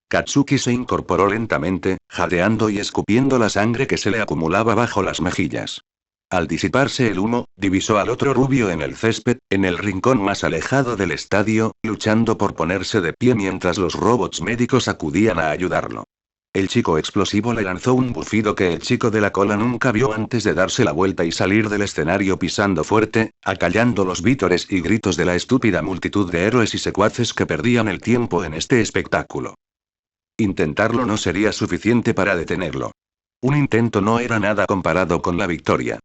Katsuki se incorporó lentamente, jadeando y escupiendo la sangre que se le acumulaba bajo las mejillas. Al disiparse el humo, divisó al otro rubio en el césped, en el rincón más alejado del estadio, luchando por ponerse de pie mientras los robots médicos acudían a ayudarlo. El chico explosivo le lanzó un bufido que el chico de la cola nunca vio antes de darse la vuelta y salir del escenario pisando fuerte, acallando los vítores y gritos de la estúpida multitud de héroes y secuaces que perdían el tiempo en este espectáculo. Intentarlo no sería suficiente para detenerlo. Un intento no era nada comparado con la victoria.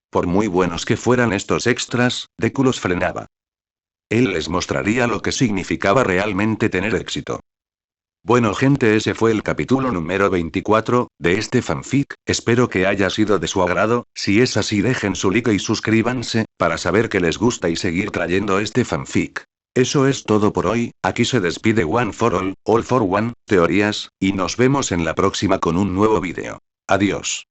Por muy buenos que fueran estos extras, Deku los frenaba. Él les mostraría lo que significaba realmente tener éxito. Bueno gente, ese fue el capítulo número 24, de este fanfic, espero que haya sido de su agrado, si es así dejen su like y suscríbanse, para saber que les gusta y seguir trayendo este fanfic. Eso es todo por hoy, aquí se despide One for All for One, teorías, y nos vemos en la próxima con un nuevo vídeo. Adiós.